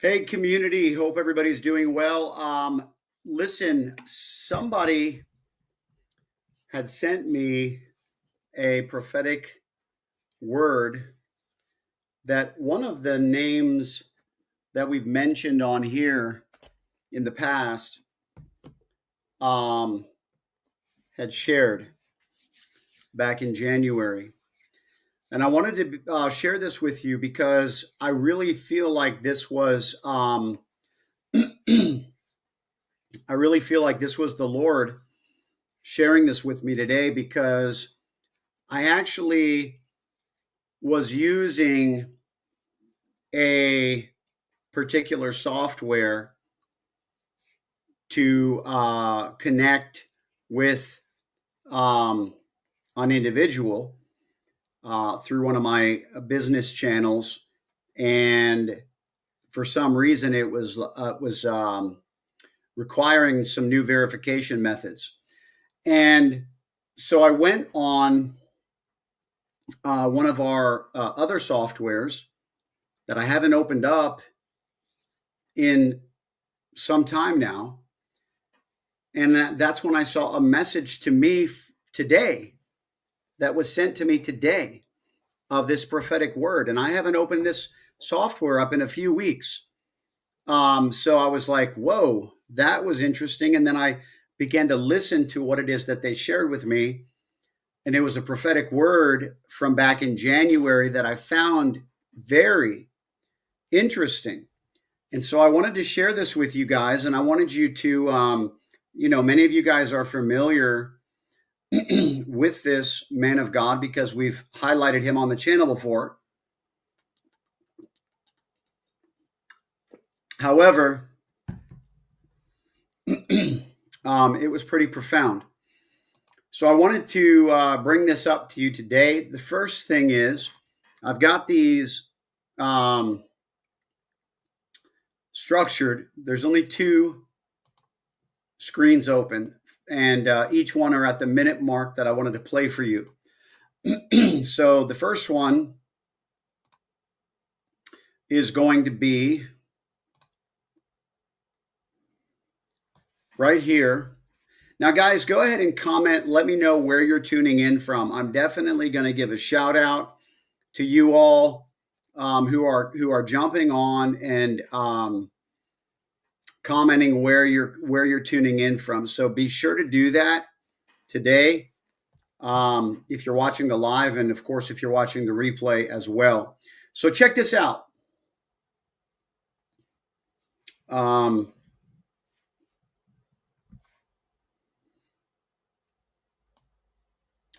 Hey, community. Hope everybody's doing well. Listen, somebody had sent me a prophetic word that one of the names that we've mentioned on here in the past um, had shared back in January. And I wanted to share this with you because I really feel like this was, I really feel like this was the Lord sharing this with me today because I actually was using a particular software to connect with an individual through one of my business channels, and for some reason it was requiring some new verification methods, and so I went on one of our other softwares that I haven't opened up in some time now. And that's when I saw a message to me today that was sent to me today of this prophetic word. And I haven't opened this software up in a few weeks. So I was like, whoa, that was interesting. And then I began to listen to what it is that they shared with me. And it was a prophetic word from back in January that I found very interesting. And so I wanted to share this with you guys, and I wanted you to, many of you guys are familiar with this man of God because we've highlighted him on the channel before. However, it was pretty profound. So I wanted to bring this up to you today. The first thing is I've got these structured. There's only two screens open, and each one are at the minute mark that I wanted to play for you. So the first one is going to be right here. Now, guys, go ahead and comment. Let me know where you're tuning in from. I'm definitely going to give a shout out to you all who are jumping on and commenting where you're tuning in from. So be sure to do that today if you're watching the live, and of course if you're watching the replay as well. So check this out. I'm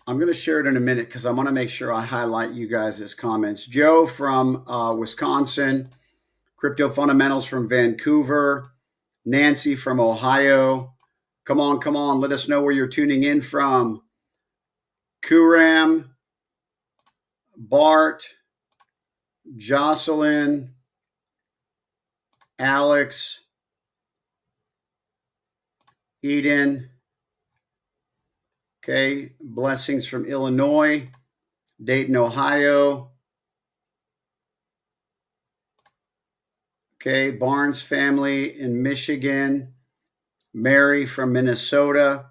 going to share it in a minute because I want to make sure I highlight you guys' comments. Joe from Wisconsin, Crypto Fundamentals from Vancouver, Nancy from Ohio. Come on. Let us know where you're tuning in from. Kuram, Bart, Jocelyn, Alex, Eden. Okay, blessings from Illinois, Dayton, Ohio. Okay, Barnes family in Michigan, Mary from Minnesota.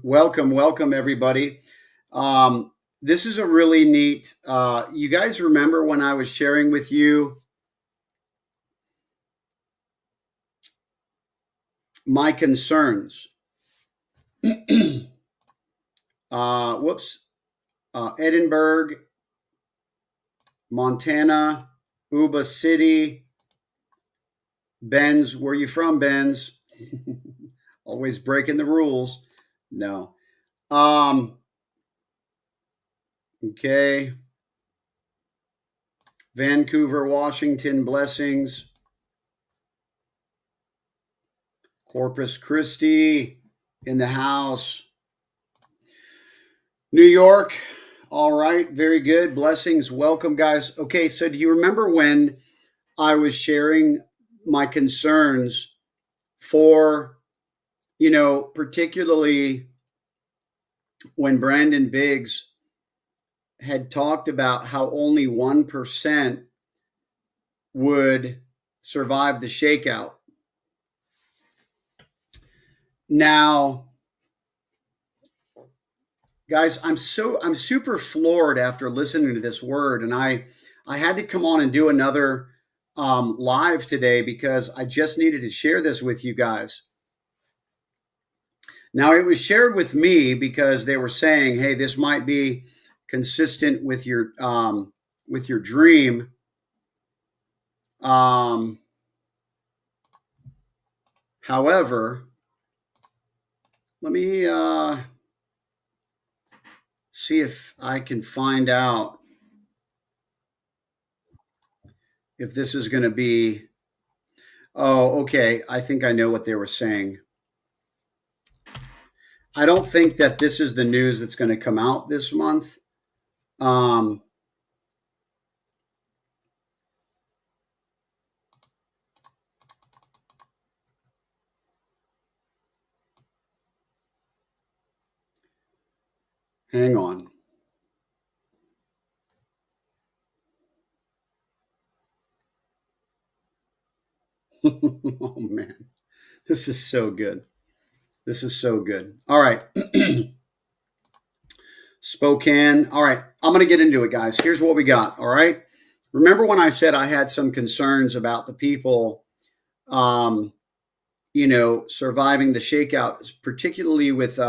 Welcome, everybody. This is a really neat, you guys remember when I was sharing with you my concerns? Edinburgh, Montana, Uba City. Benz, where you from, Benz? Always breaking the rules. No. Okay. Vancouver, Washington, blessings. Corpus Christi in the house. New York. All right. Very good. Blessings. Welcome, guys. Okay. So do you remember when I was sharing my concerns for, particularly when Brandon Biggs had talked about how only 1% would survive the shakeout. Now, guys, I'm super floored after listening to this word, and I had to come on and do another live today because I just needed to share this with you guys. Now, it was shared with me because they were saying, "Hey, this might be consistent with your dream." However, let me see if I can find out if this is going to be. Oh, okay. I think I know what they were saying. I don't think that this is the news that's going to come out this month. Hang on. Oh, man. This is so good. This is so good. All right. Spokane. All right. I'm going to get into it, guys. Here's what we got. All right. Remember when I said I had some concerns about the people, surviving the shakeout, particularly with,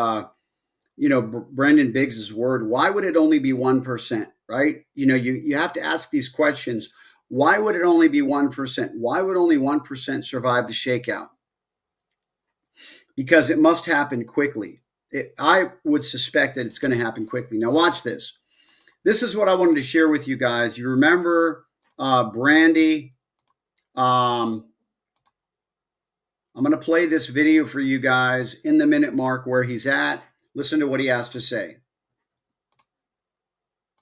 Brendan Biggs's word. Why would it only be 1%? Right? You have to ask these questions. Why would it only be 1%? Why would only 1% survive the shakeout? Because it must happen quickly. I would suspect that it's going to happen quickly. Now, watch this. This is what I wanted to share with you guys. You remember Brandy? I'm going to play this video for you guys in the minute mark where he's at. Listen to what he has to say.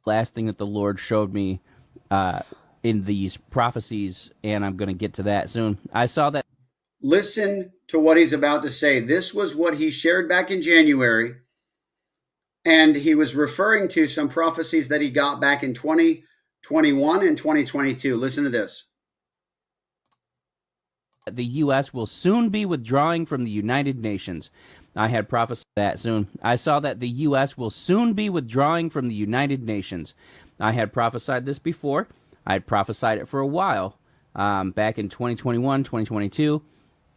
Last thing that the Lord showed me in these prophecies, and I'm going to get to that soon. I saw that. Listen to what he's about to say. This was what he shared back in January, and he was referring to some prophecies that he got back in 2021 and 2022. Listen to this. The U.S. will soon be withdrawing from the United Nations. I had prophesied that soon. I saw that the U.S. will soon be withdrawing from the United Nations. I had prophesied this before. I had prophesied it for a while, back in 2021, 2022.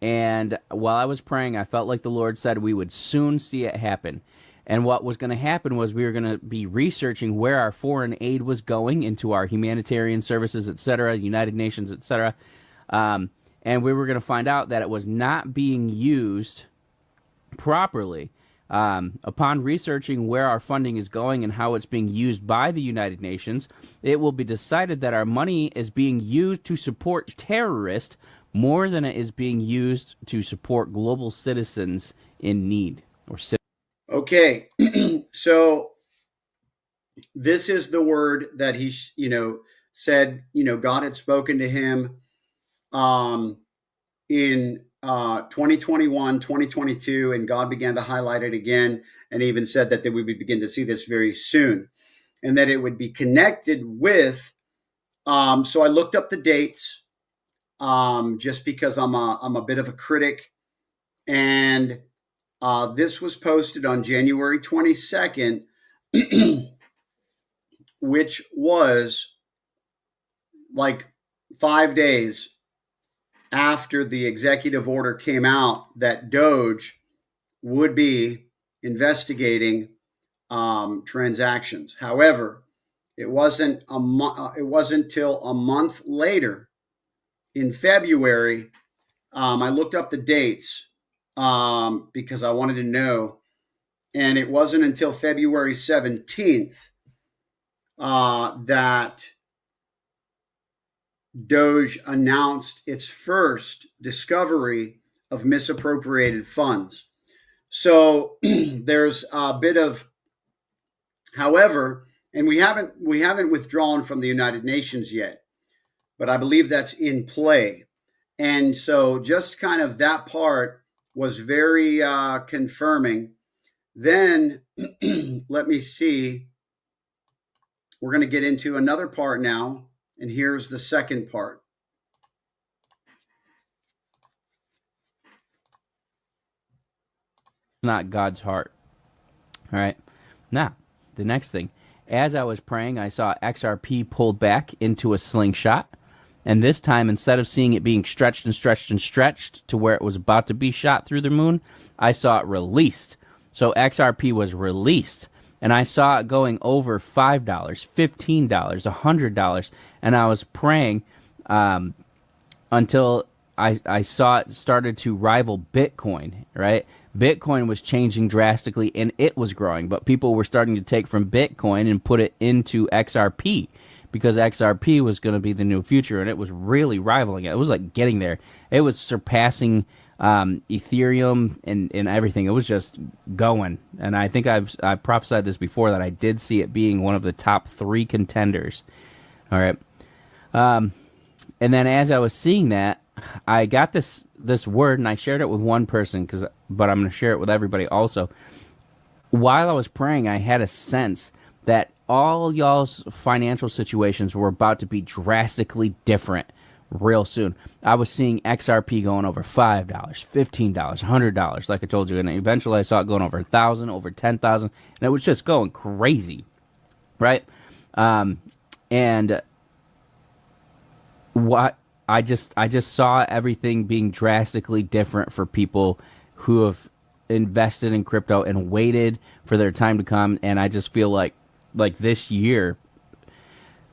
And while I was praying, I felt like the Lord said we would soon see it happen. And what was going to happen was we were going to be researching where our foreign aid was going into our humanitarian services, etc., United Nations, etc., and we were going to find out that it was not being used properly. Upon researching where our funding is going and how it's being used by the United Nations, it will be decided that our money is being used to support terrorists more than it is being used to support global citizens in need. Okay, so this is the word that he, said, God had spoken to him in 2021, 2022, and God began to highlight it again, and even said that we would begin to see this very soon, and that it would be connected with. So I looked up the dates, just because I'm a bit of a critic, and this was posted on January 22nd, which was like 5 days after the executive order came out that Doge would be investigating transactions. However, it wasn't till a month later, in February. I looked up the dates because I wanted to know, and it wasn't until February 17th that Doge announced its first discovery of misappropriated funds. So there's a bit of, however, and we haven't withdrawn from the United Nations yet, but I believe that's in play. And so just kind of that part was very confirming. Then let me see. We're going to get into another part now, and here's the second part. not God's heart. All right. Now, the next thing. As I was praying, I saw XRP pulled back into a slingshot. And this time, instead of seeing it being stretched and stretched and stretched to where it was about to be shot through the moon, I saw it released. So XRP was released. And I saw it going over $5, $15, $100. And I was praying until I saw it started to rival Bitcoin, right? Bitcoin was changing drastically and it was growing, but people were starting to take from Bitcoin and put it into XRP because XRP was going to be the new future, and it was really rivaling it. It was like getting there. It was surpassing Ethereum and everything. It was just going. And I think I prophesied this before that I did see it being one of the top 3 contenders. All right. And then as I was seeing that, I got this word, and I shared it with one person, but I'm going to share it with everybody also. While I was praying, I had a sense that all y'all's financial situations were about to be drastically different real soon. I was seeing XRP going over $5, $15, $100, like I told you, and eventually I saw it going over 1,000, over 10,000, and it was just going crazy, right? And what I just saw everything being drastically different for people who have invested in crypto and waited for their time to come. And I just feel like this year,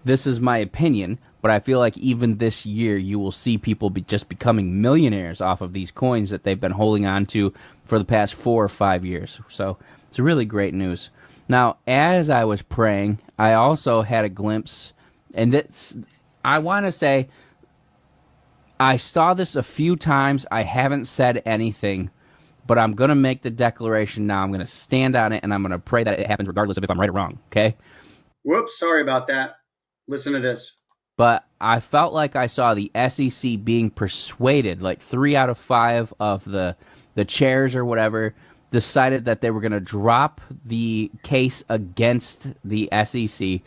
this is my opinion, but I feel like even this year you will see people just becoming millionaires off of these coins that they've been holding on to for the past 4 or 5 years. So it's really great news. Now, as I was praying, I also had a glimpse, and I want to say, I saw this a few times. I haven't said anything, but I'm going to make the declaration now. I'm going to stand on it, and I'm going to pray that it happens regardless of if I'm right or wrong, okay? Whoops, sorry about that. Listen to this. But I felt like I saw the SEC being persuaded, like 3 out of 5 of the chairs or whatever decided that they were going to drop the case against the SEC.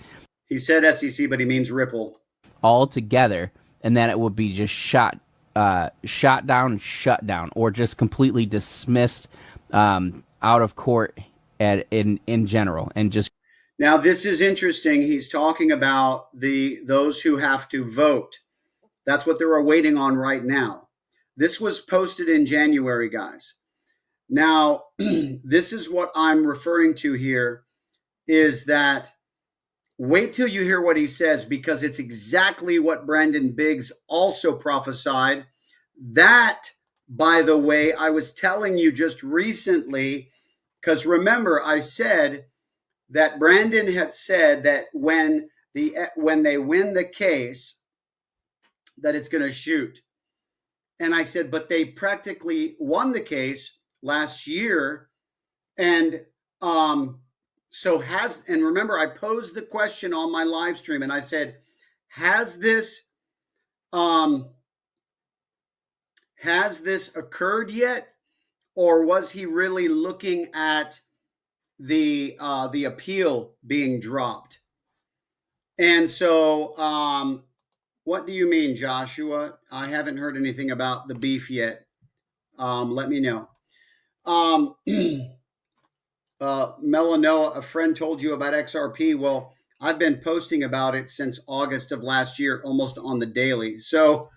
He said SEC, but he means Ripple. Altogether, and that it would be just shot down, shut down, or just completely dismissed out of court in general, and just. Now, this is interesting. He's talking about those who have to vote. That's what they're waiting on right now. This was posted in January, guys. Now, this is what I'm referring to here, is that wait till you hear what he says, because it's exactly what Brandon Biggs also prophesied. That, by the way, I was telling you just recently, because remember, I said that Brandon had said that when they win the case, that it's going to shoot. And I said, but they practically won the case last year. And and remember, I posed the question on my live stream, and I said, has this occurred yet? Or was he really looking at the appeal being dropped? And so, what do you mean, Joshua? I haven't heard anything about the beef yet. Let me know. Melanoa, a friend told you about XRP. Well, I've been posting about it since August of last year, almost on the daily. So,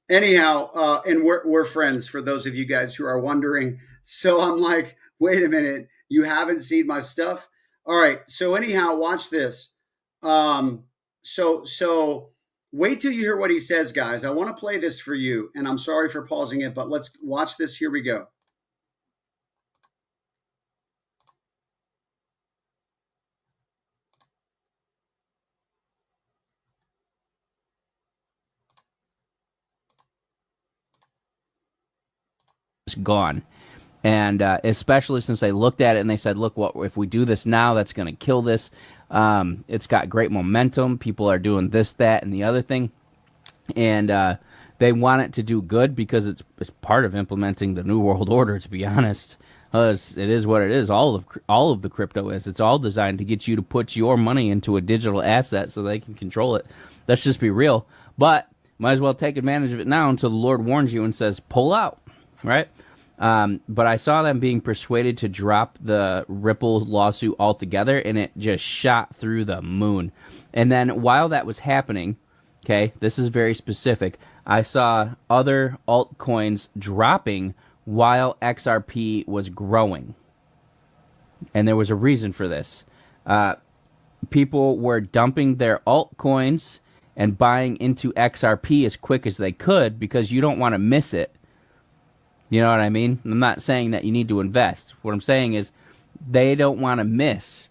anyhow, and we're friends, for those of you guys who are wondering. So I'm like, wait a minute, you haven't seen my stuff? All right. So anyhow, watch this. So wait till you hear what he says, guys. I want to play this for you, and I'm sorry for pausing it, but let's watch this. Here we go. Gone. And especially since they looked at it and they said, look, what if we do this now, that's going to kill this. It's got great momentum. People are doing this, that, and the other thing. And they want it to do good because it's part of implementing the New World Order, to be honest. It is what it is. All of the crypto is. It's all designed to get you to put your money into a digital asset so they can control it. Let's just be real. But might as well take advantage of it now until the Lord warns you and says, pull out, right? But I saw them being persuaded to drop the Ripple lawsuit altogether, and it just shot through the moon. And then while that was happening, okay, this is very specific, I saw other altcoins dropping while XRP was growing. And there was a reason for this. People were dumping their altcoins and buying into XRP as quick as they could because you don't want to miss it. You know what I mean? I'm not saying that you need to invest. What I'm saying is they don't want to miss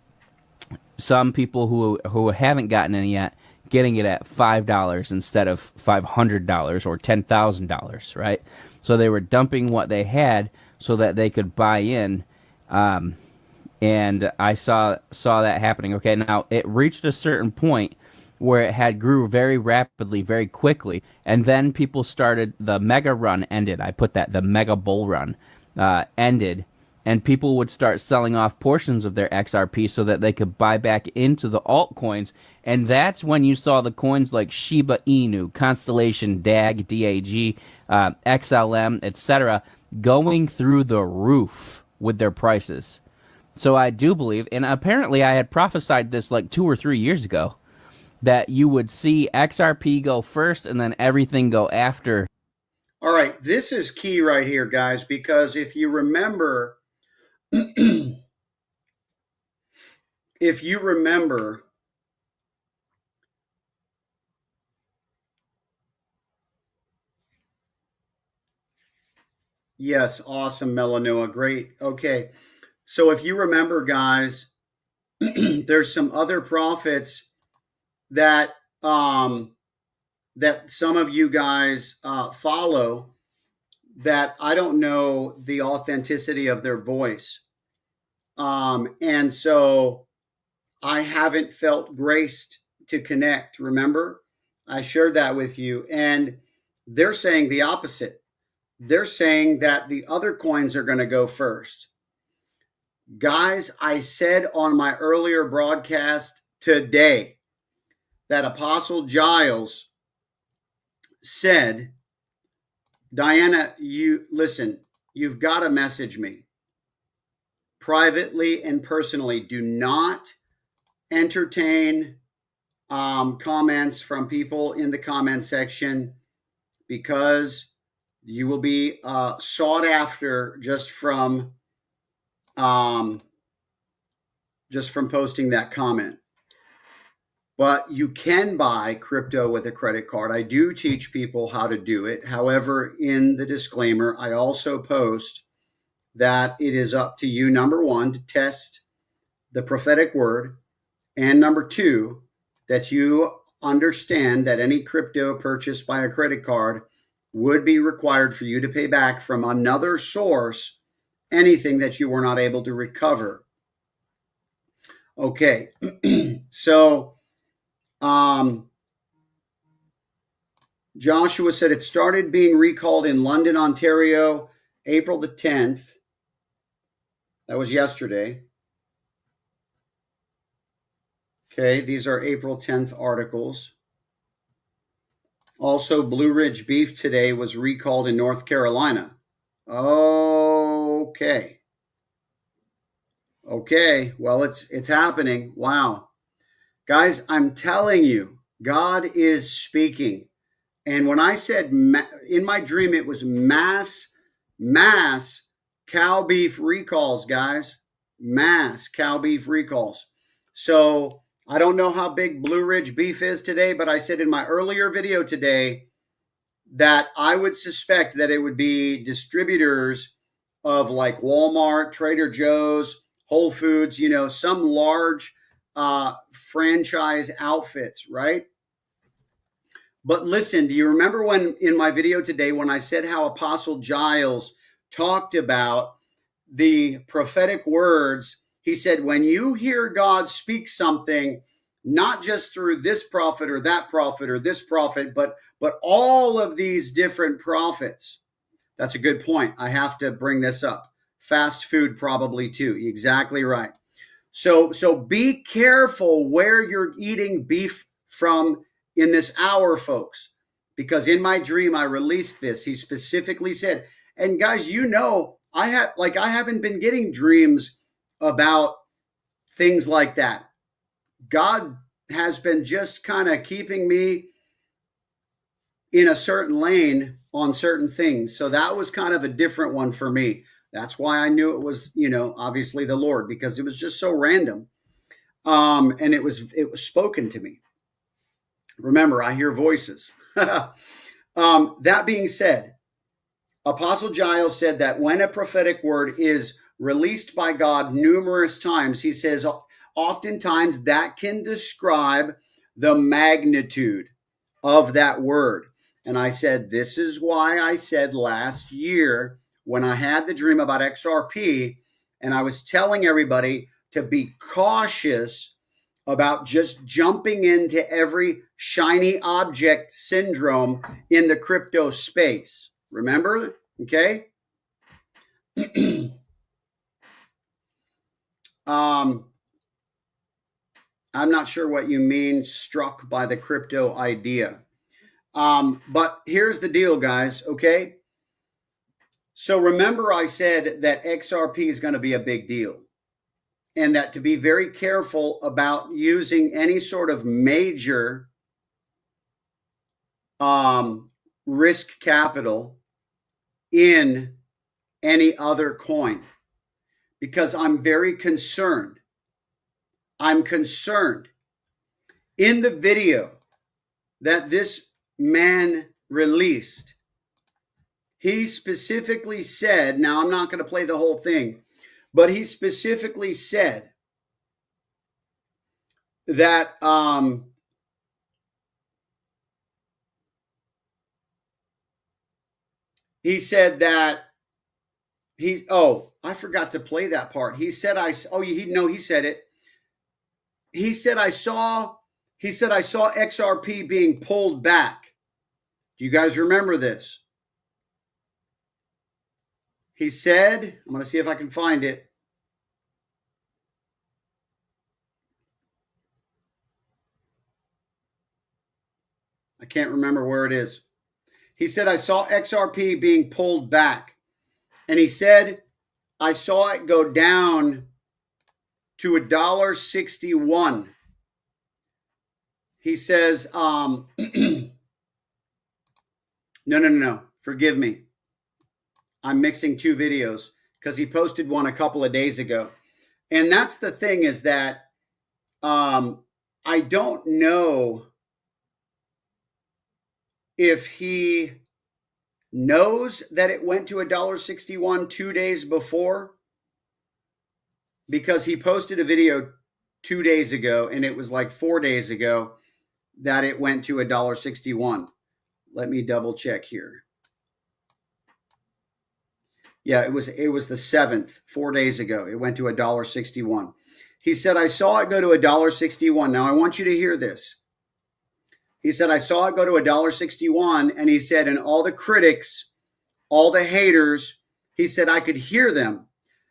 some people who haven't gotten any yet getting it at $5 instead of $500 or $10,000, right? So they were dumping what they had so that they could buy in, and I saw that happening. Okay, now it reached a certain point where it had grew very rapidly, very quickly, and then people started, the mega run ended. I put that, the mega bull run ended, and people would start selling off portions of their XRP so that they could buy back into the altcoins, and that's when you saw the coins like Shiba Inu, Constellation, DAG, DAG, XLM, etc., going through the roof with their prices. So I do believe, and apparently I had prophesied this like 2 or 3 years ago, that you would see XRP go first and then everything go after. All right, this is key right here, guys, because if you remember, yes, awesome, Melanoa, great. Okay, so if you remember, guys, there's some other prophets that that some of you guys follow that I don't know the authenticity of their voice. And so I haven't felt graced to connect. Remember, I shared that with you. And they're saying the opposite. They're saying that the other coins are going to go first. Guys, I said on my earlier broadcast today that Apostle Giles said, Diana, you listen, you've got to message me privately and personally. Do not entertain comments from people in the comment section, because you will be sought after just from posting that comment. But you can buy crypto with a credit card. I do teach people how to do it. However, in the disclaimer, I also post that it is up to you, number one, to test the prophetic word, and number two, that you understand that any crypto purchased by a credit card would be required for you to pay back from another source anything that you were not able to recover. Okay, so Joshua said it started being recalled in London, Ontario, April the 10th. That was yesterday. Okay, these are April 10th articles. Also, Blue Ridge beef today was recalled in North Carolina. Okay. Okay, well, it's happening. Wow. Guys, I'm telling you, God is speaking. And when I said in my dream, it was mass cow beef recalls, guys. Mass cow beef recalls. So I don't know how big Blue Ridge beef is today, but I said in my earlier video today that I would suspect that it would be distributors of like Walmart, Trader Joe's, Whole Foods, you know, some large franchise outfits, right? But listen, do you remember when in my video today when I said how Apostle Giles talked about the prophetic words? He said, when you hear God speak something, not just through this prophet or that prophet or this prophet, but all of these different prophets. That's a good point. I have to bring this up. Fast food probably too. Exactly right. So be careful where you're eating beef from in this hour, folks, because in my dream, I released this. He specifically said, and guys, you know, I haven't been getting dreams about things like that. God has been just kind of keeping me in a certain lane on certain things. So that was kind of a different one for me. That's why I knew it was, obviously the Lord, because it was just so random. And it was spoken to me. Remember, I hear voices. That being said, Apostle Giles said that when a prophetic word is released by God numerous times, he says oftentimes that can describe the magnitude of that word. And I said, this is why I said last year when I had the dream about XRP, and I was telling everybody to be cautious about just jumping into every shiny object syndrome in the crypto space. Remember? Okay. I'm not sure what you mean, struck by the crypto idea. But here's the deal, guys. Okay. So remember, I said that XRP is going to be a big deal, and that to be very careful about using any sort of major risk capital in any other coin, because I'm very concerned. I'm concerned. In the video that this man released, he specifically said, now I'm not going to play the whole thing, but he specifically said that he said that I forgot to play that part. He said he said it. He said I saw XRP being pulled back. Do you guys remember this? He said, I'm going to see if I can find it. I can't remember where it is. He said, I saw XRP being pulled back. And he said, I saw it go down to $1.61. He says, no. Forgive me. I'm mixing two videos because he posted one a couple of days ago. And that's the thing, is that I don't know if he knows that it went to $1.61 2 days before, because he posted a video 2 days ago and it was like 4 days ago that it went to $1.61. Let me double check here. Yeah, it was the 7th, 4 days ago. It went to $1.61. He said, I saw it go to $1.61. Now I want you to hear this. He said, I saw it go to $1.61, and he said, and all the critics, all the haters, he said, I could hear them.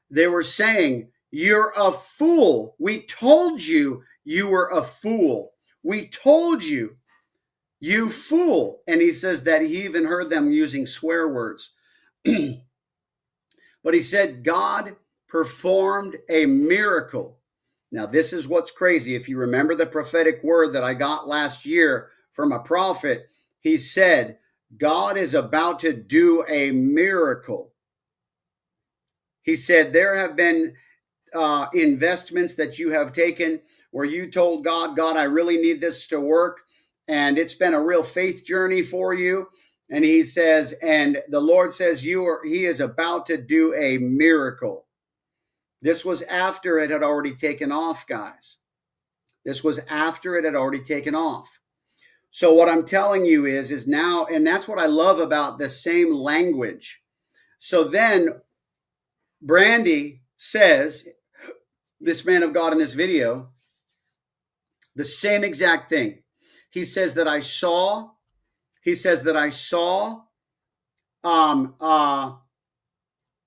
They were saying, you're a fool. We told you you were a fool. We told you, you fool. And he says that he even heard them using swear words. But he said, God performed a miracle. Now, this is what's crazy. If you remember the prophetic word that I got last year from a prophet, he said, God is about to do a miracle. He said, there have been investments that you have taken where you told God, I really need this to work. And it's been a real faith journey for you. And he says, and the Lord says, he is about to do a miracle. This was after it had already taken off, guys. This was after it had already taken off. So what I'm telling you is now, and that's what I love about the same language. So then Brandy says, this man of God in this video, the same exact thing. He says that I saw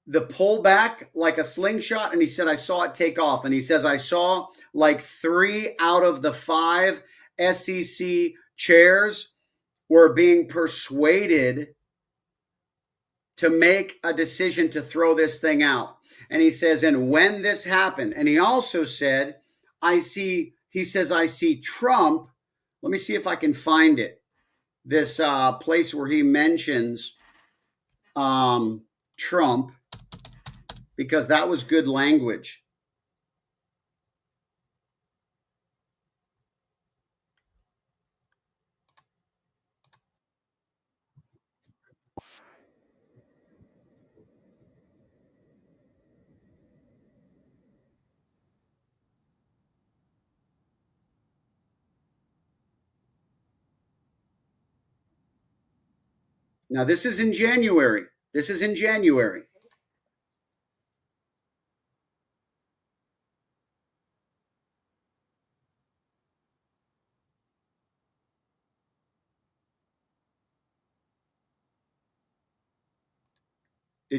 the pullback like a slingshot, and he said I saw it take off, and he says I saw like 3 out of the 5 SEC chairs were being persuaded to make a decision to throw this thing out. And he says, and when this happened, and he also said, I see Trump. Let me see if I can find it. This place where he mentions Trump, because that was good language. Now, this is in January. Did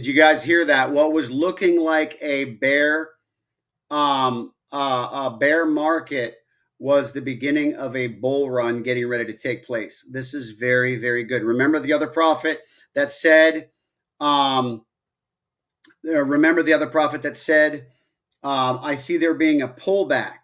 you guys hear that? What was looking like a bear market was the beginning of a bull run getting ready to take place. This is very, very good. Remember the other prophet that said, I see there being a pullback.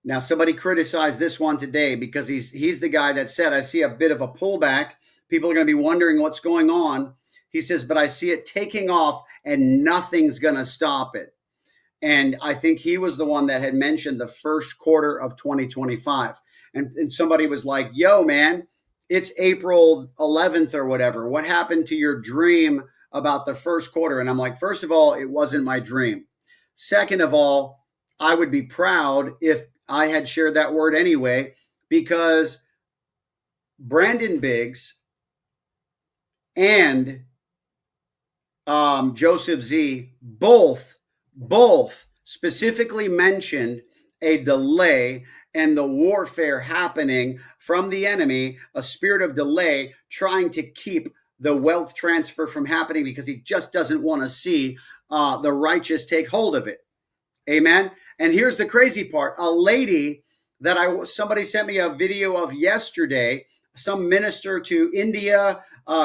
Now, somebody criticized this one today because he's the guy that said, I see a bit of a pullback. People are going to be wondering what's going on. He says, but I see it taking off and nothing's going to stop it. And I think he was the one that had mentioned the first quarter of 2025. And somebody was like, yo, man, it's April 11th or whatever. What happened to your dream about the first quarter? And I'm like, first of all, it wasn't my dream. Second of all, I would be proud if I had shared that word anyway, because Brandon Biggs and Joseph Z both specifically mentioned a delay and the warfare happening from the enemy, a spirit of delay trying to keep the wealth transfer from happening because he just doesn't want to see the righteous take hold of it. Amen. And here's the crazy part. A lady that somebody sent me a video of yesterday, some minister to India,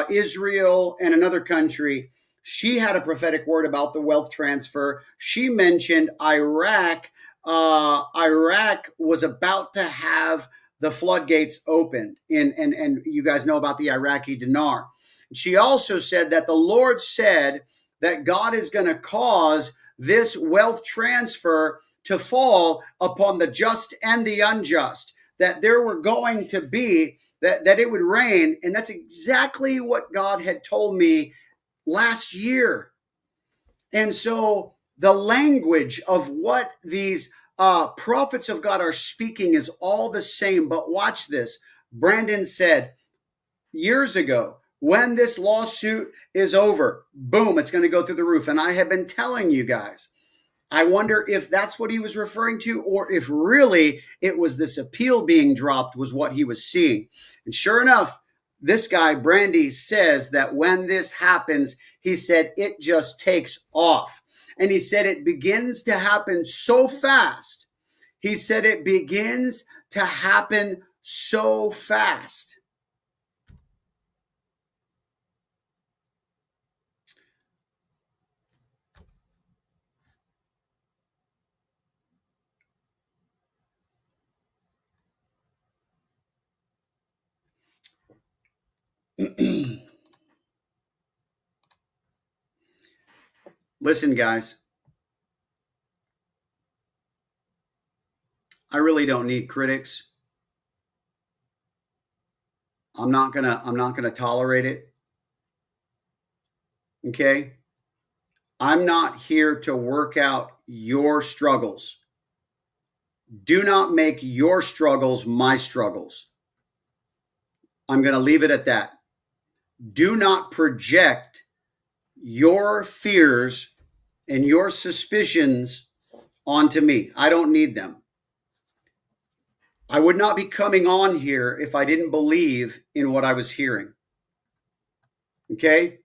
Israel, and another country. She had a prophetic word about the wealth transfer. She mentioned Iraq. Iraq was about to have the floodgates opened, and you guys know about the Iraqi dinar. She also said that the Lord said that God is going to cause this wealth transfer to fall upon the just and the unjust, that there were going to be, that it would rain. And that's exactly what God had told me last year. And so the language of what these prophets of God are speaking is all the same. But watch this. Brandon said years ago, when this lawsuit is over, boom, it's going to go through the roof. And I have been telling you guys, I wonder if that's what he was referring to, or if really it was this appeal being dropped was what he was seeing. And sure enough, this guy, Brandy, says that when this happens, he said it just takes off. And he said it begins to happen so fast. He said it begins to happen so fast. Listen, guys, I really don't need critics. I'm not gonna tolerate it. Okay? I'm not here to work out your struggles. Do not make your struggles my struggles. I'm going to leave it at that. Do not project your fears and your suspicions onto me. I don't need them. I would not be coming on here if I didn't believe in what I was hearing. Okay?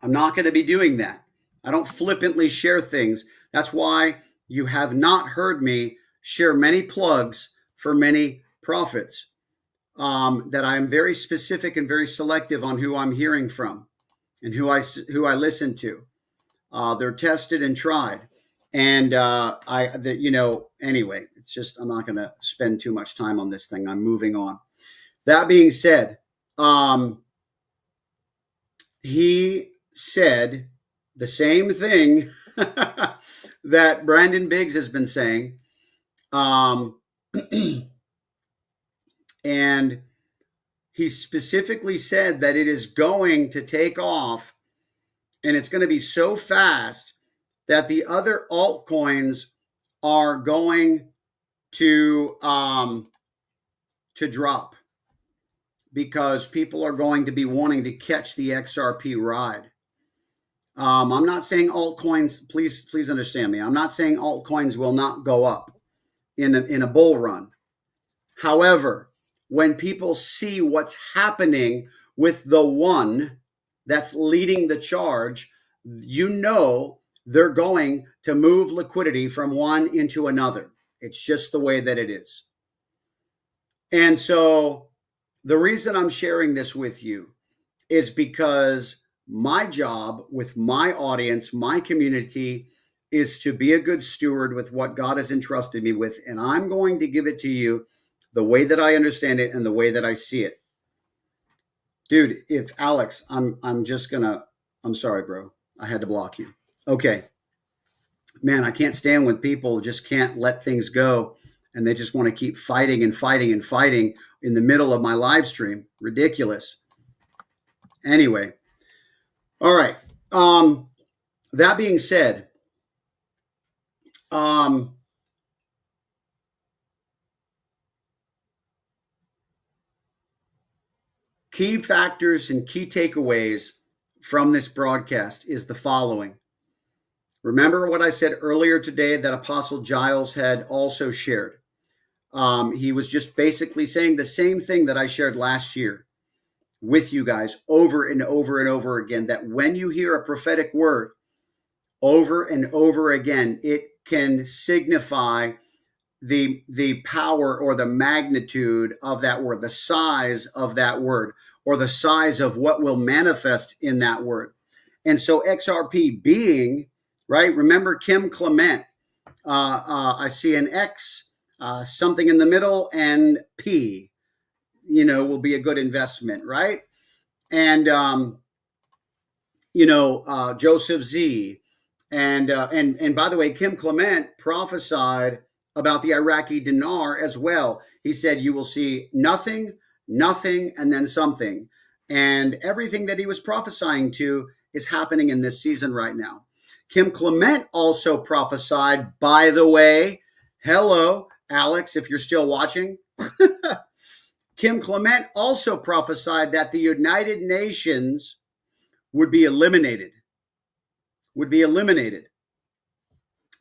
I'm not going to be doing that. I don't flippantly share things. That's why you have not heard me share many plugs for many prophets. That I am very specific and very selective on who I'm hearing from. and who I listen to. They're tested and tried. And anyway, it's just, I'm not going to spend too much time on this thing. I'm moving on. That being said, he said the same thing that Brandon Biggs has been saying. And he specifically said that it is going to take off, and it's going to be so fast that the other altcoins are going to drop, because people are going to be wanting to catch the XRP ride. I'm not saying altcoins, please understand me. I'm not saying altcoins will not go up in a bull run. However, when people see what's happening with the one that's leading the charge, they're going to move liquidity from one into another. It's just the way that it is. And so the reason I'm sharing this with you is because my job with my audience, my community, is to be a good steward with what God has entrusted me with. And I'm going to give it to you the way that I understand it and the way that I see it. Dude, if Alex, I'm sorry, bro. I had to block you. Okay. Man, I can't stand when people just can't let things go and they just want to keep fighting and fighting and fighting in the middle of my live stream. Ridiculous. Anyway. All right. That being said, key factors and key takeaways from this broadcast is the following. Remember what I said earlier today that Apostle Giles had also shared. He was just basically saying the same thing that I shared last year with you guys over and over and over again, that when you hear a prophetic word over and over again, it can signify the power or the magnitude of that word, the size of that word, or the size of what will manifest in that word. And so XRP being, right? Remember Kim Clement. I see an X, something in the middle, and P, will be a good investment, right? And, Joseph Z. And by the way, Kim Clement prophesied about the Iraqi dinar as well. He said, you will see nothing, and then something. And everything that he was prophesying to is happening in this season right now. Kim Clement also prophesied, by the way, hello, Alex, if you're still watching. Kim Clement also prophesied that the United Nations would be eliminated.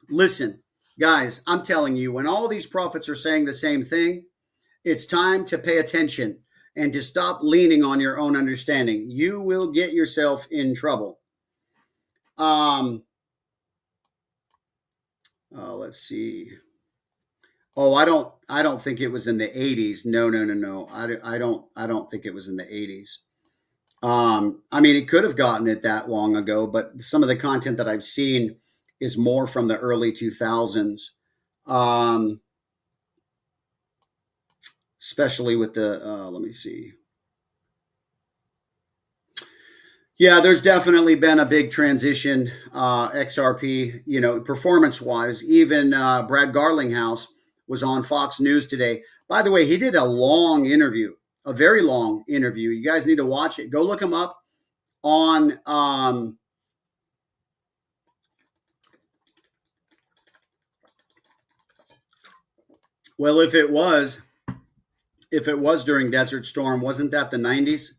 Listen, guys, I'm telling you, when all these prophets are saying the same thing, it's time to pay attention and to stop leaning on your own understanding. You will get yourself in trouble. Let's see. Oh, I don't think it was in the 80s. No. I don't think it was in the 80s. I mean, it could have gotten it that long ago, but some of the content that I've seen is more from the early 2000s. Especially with the, let me see. Yeah, there's definitely been a big transition, XRP, performance-wise. Even Brad Garlinghouse was on Fox News today. By the way, he did a long interview, a very long interview. You guys need to watch it. Go look him up on well, if it was during Desert Storm, wasn't that the 90s?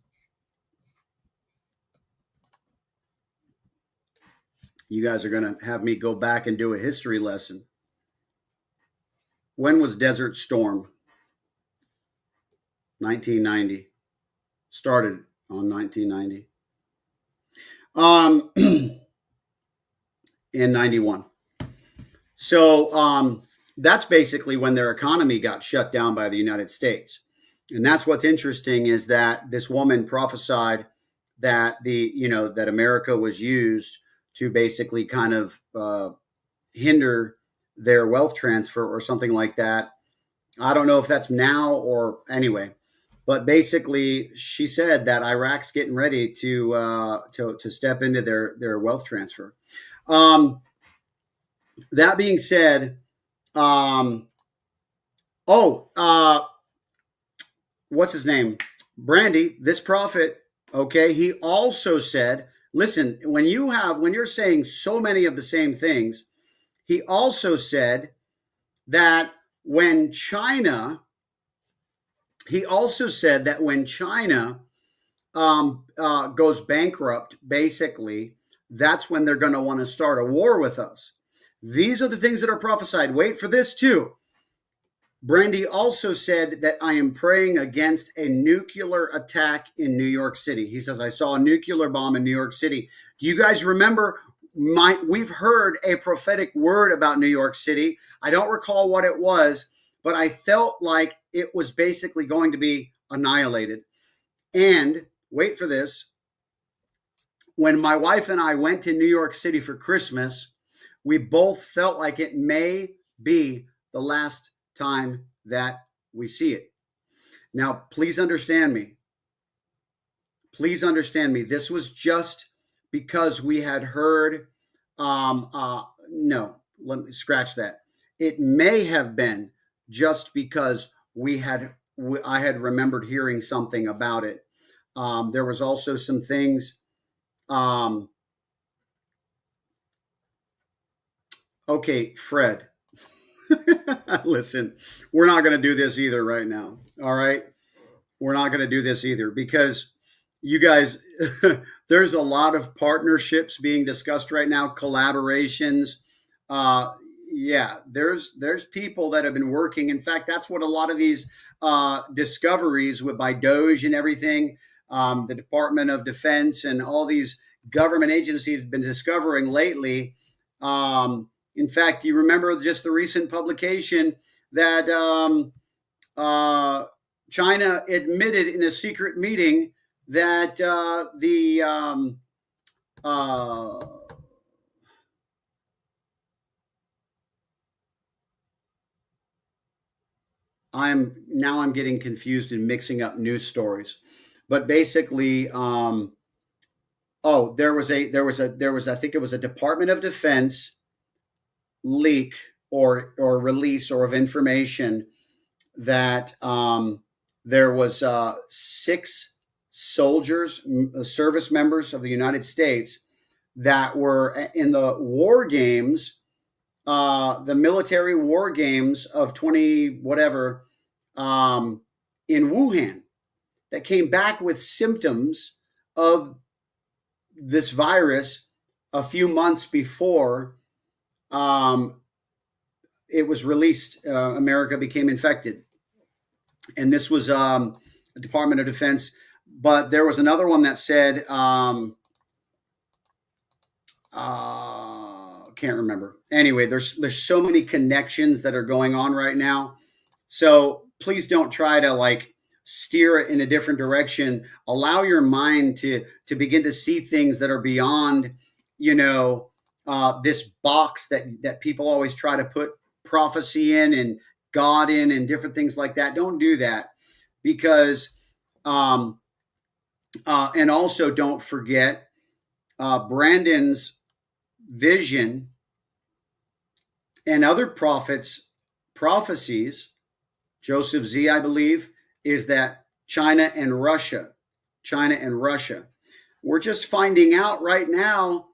You guys are going to have me go back and do a history lesson. When was Desert Storm? 1990. Started on 1990. In 91. So that's basically when their economy got shut down by the United States. And that's what's interesting, is that this woman prophesied that that America was used to basically kind of hinder their wealth transfer or something like that. I don't know if that's now or anyway, but basically she said that Iraq's getting ready to step into their wealth transfer. That being said, um, oh, what's his name? Brandy, this prophet, okay, he also said, listen, when you're saying so many of the same things, he also said that when China, he also said that when China goes bankrupt, basically, that's when they're going to want to start a war with us. These are the things that are prophesied. Wait for this too. Brandy also said that I am praying against a nuclear attack in New York City. He says, I saw a nuclear bomb in New York City. Do you guys remember? We've heard a prophetic word about New York City. I don't recall what it was, but I felt like it was basically going to be annihilated. And wait for this. When my wife and I went to New York City for Christmas, we both felt like it may be the last time that we see it. Now, please understand me. Please understand me. This was just because we had heard, no, let me scratch that. It may have been just because I had remembered hearing something about it. There was also some things. Okay, Fred. Listen, we're not going to do this either right now. All right. We're not going to do this either because you guys, there's a lot of partnerships being discussed right now, collaborations. Yeah, there's people that have been working. In fact, that's what a lot of these discoveries by Doge and everything, the Department of Defense and all these government agencies have been discovering lately. In fact, you remember just the recent publication that China admitted in a secret meeting that I'm getting confused and mixing up news stories, but basically, there was I think it was a Department of Defense leak or release or of information that there was 6 soldiers, service members of the United States that were in the war games, the military war games of 20 whatever in Wuhan, that came back with symptoms of this virus a few months before it was released. America became infected. And this was the Department of Defense. But there was another one that said, can't remember. Anyway, there's so many connections that are going on right now. So please don't try to steer it in a different direction. Allow your mind to begin to see things that are beyond, this box that people always try to put prophecy in and God in and different things like that. Don't do that, because and also don't forget Brandon's vision and other prophecies. Joseph Z, I believe, is that China and Russia. We're just finding out right now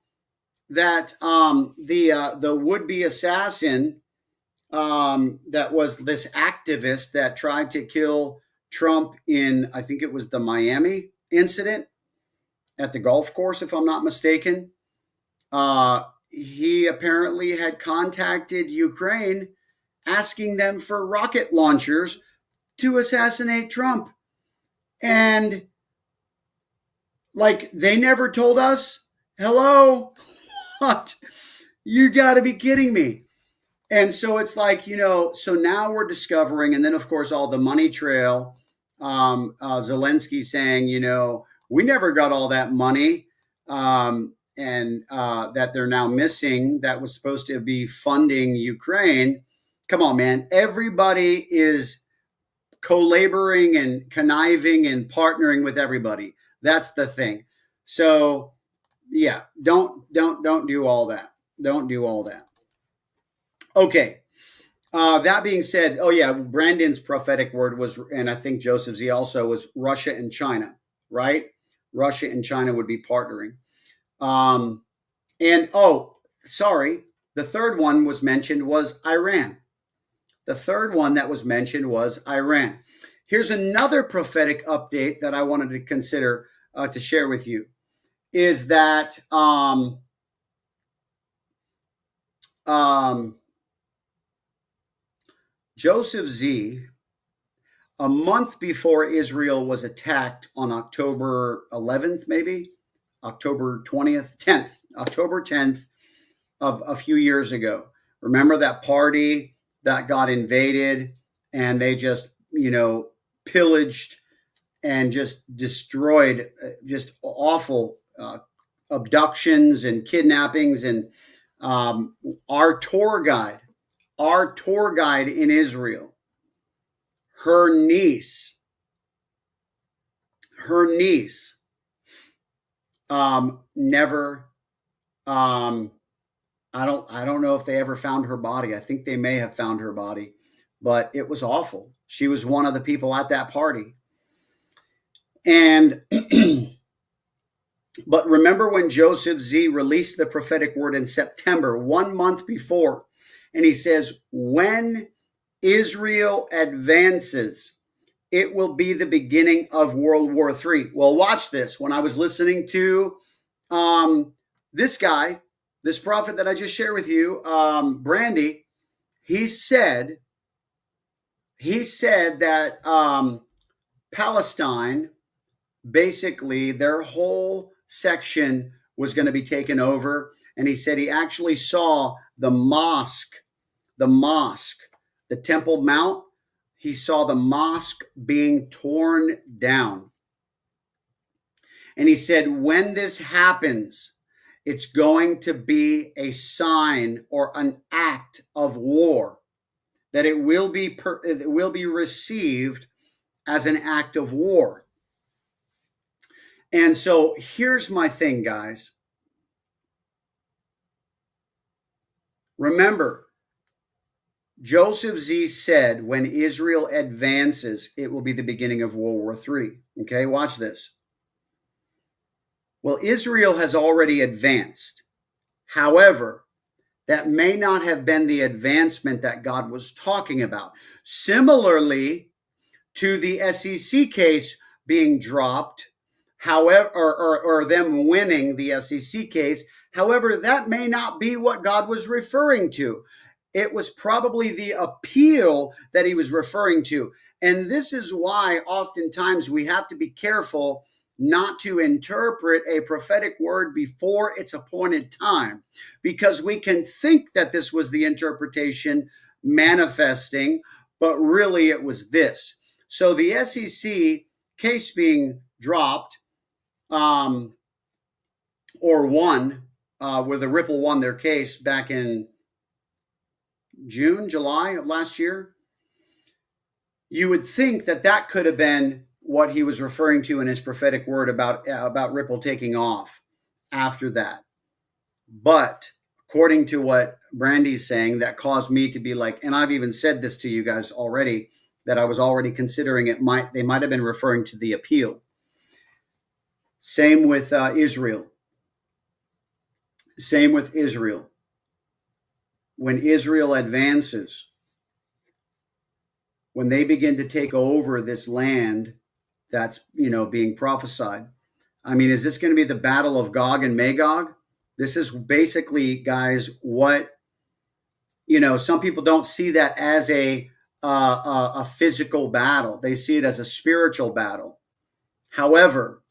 that the would-be assassin, that was this activist that tried to kill Trump in, I think it was the Miami incident at the golf course, if I'm not mistaken. He apparently had contacted Ukraine asking them for rocket launchers to assassinate Trump. And they never told us. Hello? What? You got to be kidding me. And so it's so now we're discovering, and then of course all the money trail, Zelensky saying, we never got all that money, and that they're now missing that was supposed to be funding Ukraine. Come on, man. Everybody is co-laboring and conniving and partnering with everybody. That's the thing. So yeah, don't do all that. Don't do all that. Okay. That being said, oh yeah, Brandon's prophetic word was, and I think Joseph Z also, was Russia and China, right? Russia and China would be partnering. And oh, sorry, the third one was mentioned was Iran. The third one that was mentioned was Iran. Here's another prophetic update that I wanted to consider to share with you, is that Joseph Z, a month before Israel was attacked on October 11th, maybe October 20th, 10th, October 10th of a few years ago. Remember that party that got invaded and they just, pillaged and just destroyed, just awful abductions and kidnappings. And our tour guide in Israel, her niece, never, I don't know if they ever found her body. I think they may have found her body, but it was awful. She was one of the people at that party. And but remember when Joseph Z released the prophetic word in September, 1 month before, and he says, when Israel advances, it will be the beginning of World War III. Well, watch this. When I was listening to this guy, this prophet that I just shared with you, Brandy, he said that Palestine, basically their whole section was going to be taken over. And he said he actually saw the mosque, the Temple Mount. He saw the mosque being torn down. And he said, when this happens, it's going to be a sign or an act of war, that it will be received as an act of war. And so here's my thing, guys. Remember, Joseph Z said, when Israel advances, it will be the beginning of World War III. Okay, watch this. Well, Israel has already advanced. However, that may not have been the advancement that God was talking about. Similarly to the SEC case being dropped, however, or them winning the SEC case. However, that may not be what God was referring to. It was probably the appeal that he was referring to. And this is why oftentimes we have to be careful not to interpret a prophetic word before its appointed time, because we can think that this was the interpretation manifesting, but really it was this. So the SEC case being dropped, or won, where the Ripple won their case back in July of last year, you would think that that could have been what he was referring to in his prophetic word about Ripple taking off after that. But according to what Brandy's saying, that caused me to be like, and I've even said this to you guys already, that I was already considering they might have been referring to the appeal. Same with Israel. When Israel advances, when they begin to take over this land that's, being prophesied. I mean, is this going to be the battle of Gog and Magog? This is basically, guys, what, some people don't see that as a physical battle. They see it as a spiritual battle. However,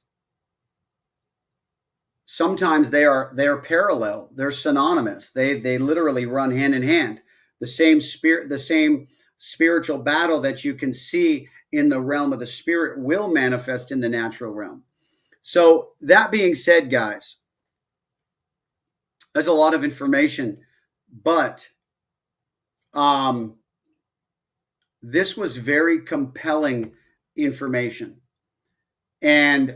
sometimes they're parallel. They're synonymous. They literally run hand in hand. The same spiritual battle that you can see in the realm of the spirit will manifest in the natural realm. So that being said, guys, there's a lot of information, but this was very compelling information. And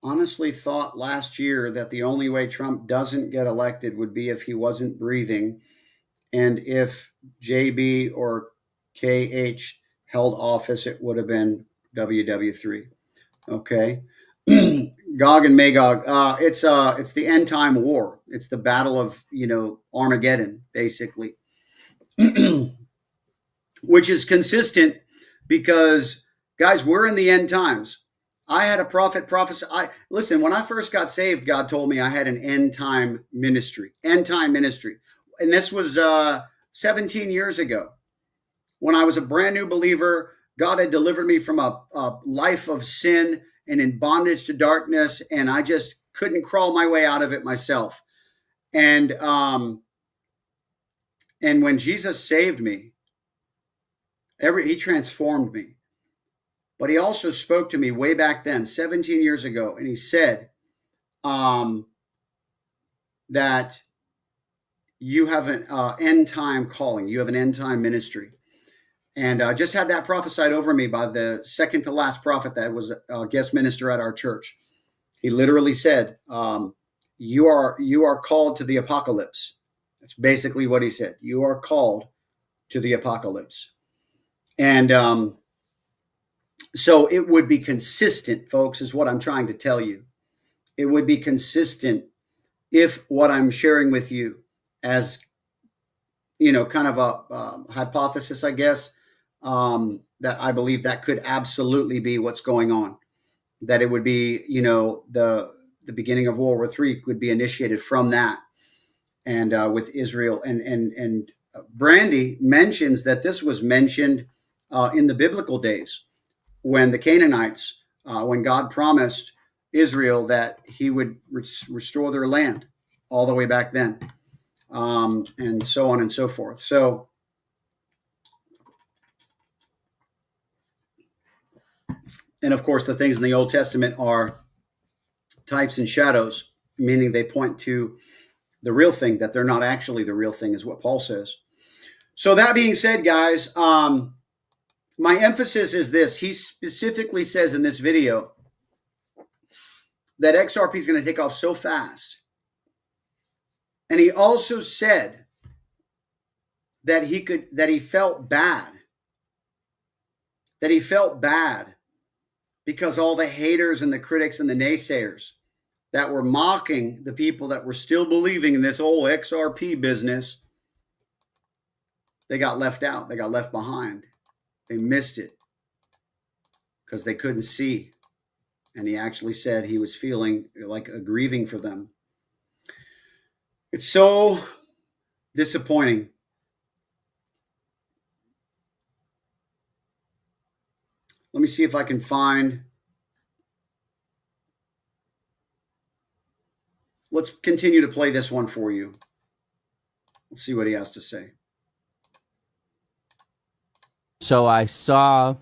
honestly thought last year that the only way Trump doesn't get elected would be if he wasn't breathing, and if JB or KH held office, it would have been WW3. Okay. Gog and Magog. It's the end time war. It's the battle of Armageddon, basically, which is consistent because, guys, we're in the end times. I had a prophet prophesy. Listen, when I first got saved, God told me I had an end time ministry, and this was 17 years ago. When I was a brand new believer, God had delivered me from a life of sin and in bondage to darkness, and I just couldn't crawl my way out of it myself. And when Jesus saved me, he transformed me. But he also spoke to me way back then, 17 years ago, and he said that you have an end time calling, you have an end time ministry. And I just had that prophesied over me by the second to last prophet that was a guest minister at our church. He literally said, you are called to the apocalypse. That's basically what he said. You are called to the apocalypse. And so it would be consistent, folks, is what I'm trying to tell you. It would be consistent if what I'm sharing with you as, kind of a hypothesis, I guess, that I believe that could absolutely be what's going on. That it would be, the beginning of World War III would be initiated from that, and with Israel. And Brandy mentions that this was mentioned in the biblical days when the Canaanites, when God promised Israel that he would restore their land all the way back then, and so on and so forth. So, and of course, the things in the Old Testament are types and shadows, meaning they point to the real thing, that they're not actually the real thing, is what Paul says. So that being said, guys, my emphasis is this. He specifically says in this video that XRP is going to take off so fast. And he also said that he felt bad. That he felt bad because all the haters and the critics and the naysayers that were mocking the people that were still believing in this whole XRP business, they got left out. They got left behind. They missed it because they couldn't see. And he actually said he was feeling like a grieving for them. It's so disappointing. Let me see if I can find. Let's continue to play this one for you. Let's see what he has to say. So I saw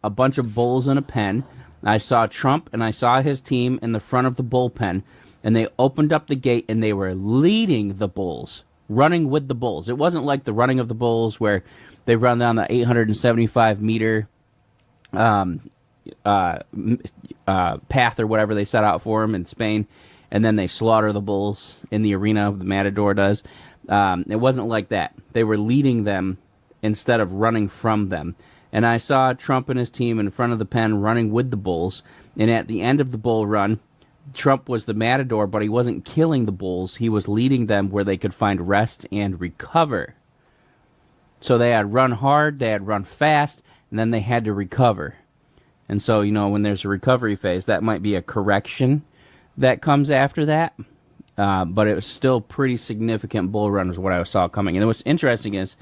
a bunch of bulls in a pen. I saw Trump and I saw his team in the front of the bullpen, and they opened up the gate and they were leading the bulls, running with the bulls. It wasn't like the running of the bulls where they run down the 875-meter path or whatever they set out for them in Spain, and then they slaughter the bulls in the arena, the Matador does. It wasn't like that. They were leading them instead of running from them. And I saw Trump and his team in front of the pen running with the bulls, and at the end of the bull run, Trump was the matador, but he wasn't killing the bulls. He was leading them where they could find rest and recover. So they had run hard, they had run fast, and then they had to recover. And so, when there's a recovery phase, that might be a correction that comes after that. But it was still pretty significant bull run is what I saw coming. And what's interesting is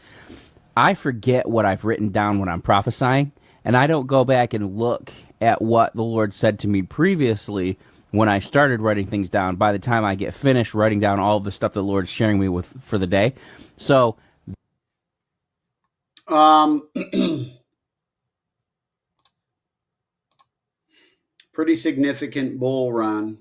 I forget what I've written down when I'm prophesying, and I don't go back and look at what the Lord said to me previously when I started writing things down by the time I get finished writing down all of the stuff the Lord's sharing me with for the day. So pretty significant bull run.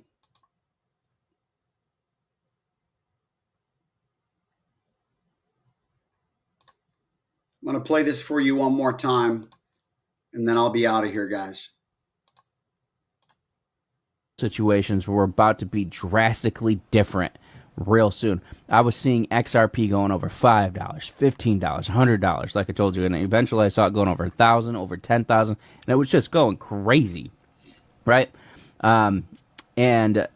I'm going to play this for you one more time, and then I'll be out of here, guys. situations were about to be drastically different real soon. I was seeing XRP going over $5, $15, $100, like I told you, and eventually I saw it going over 1,000, over 10,000, and it was just going crazy, right? And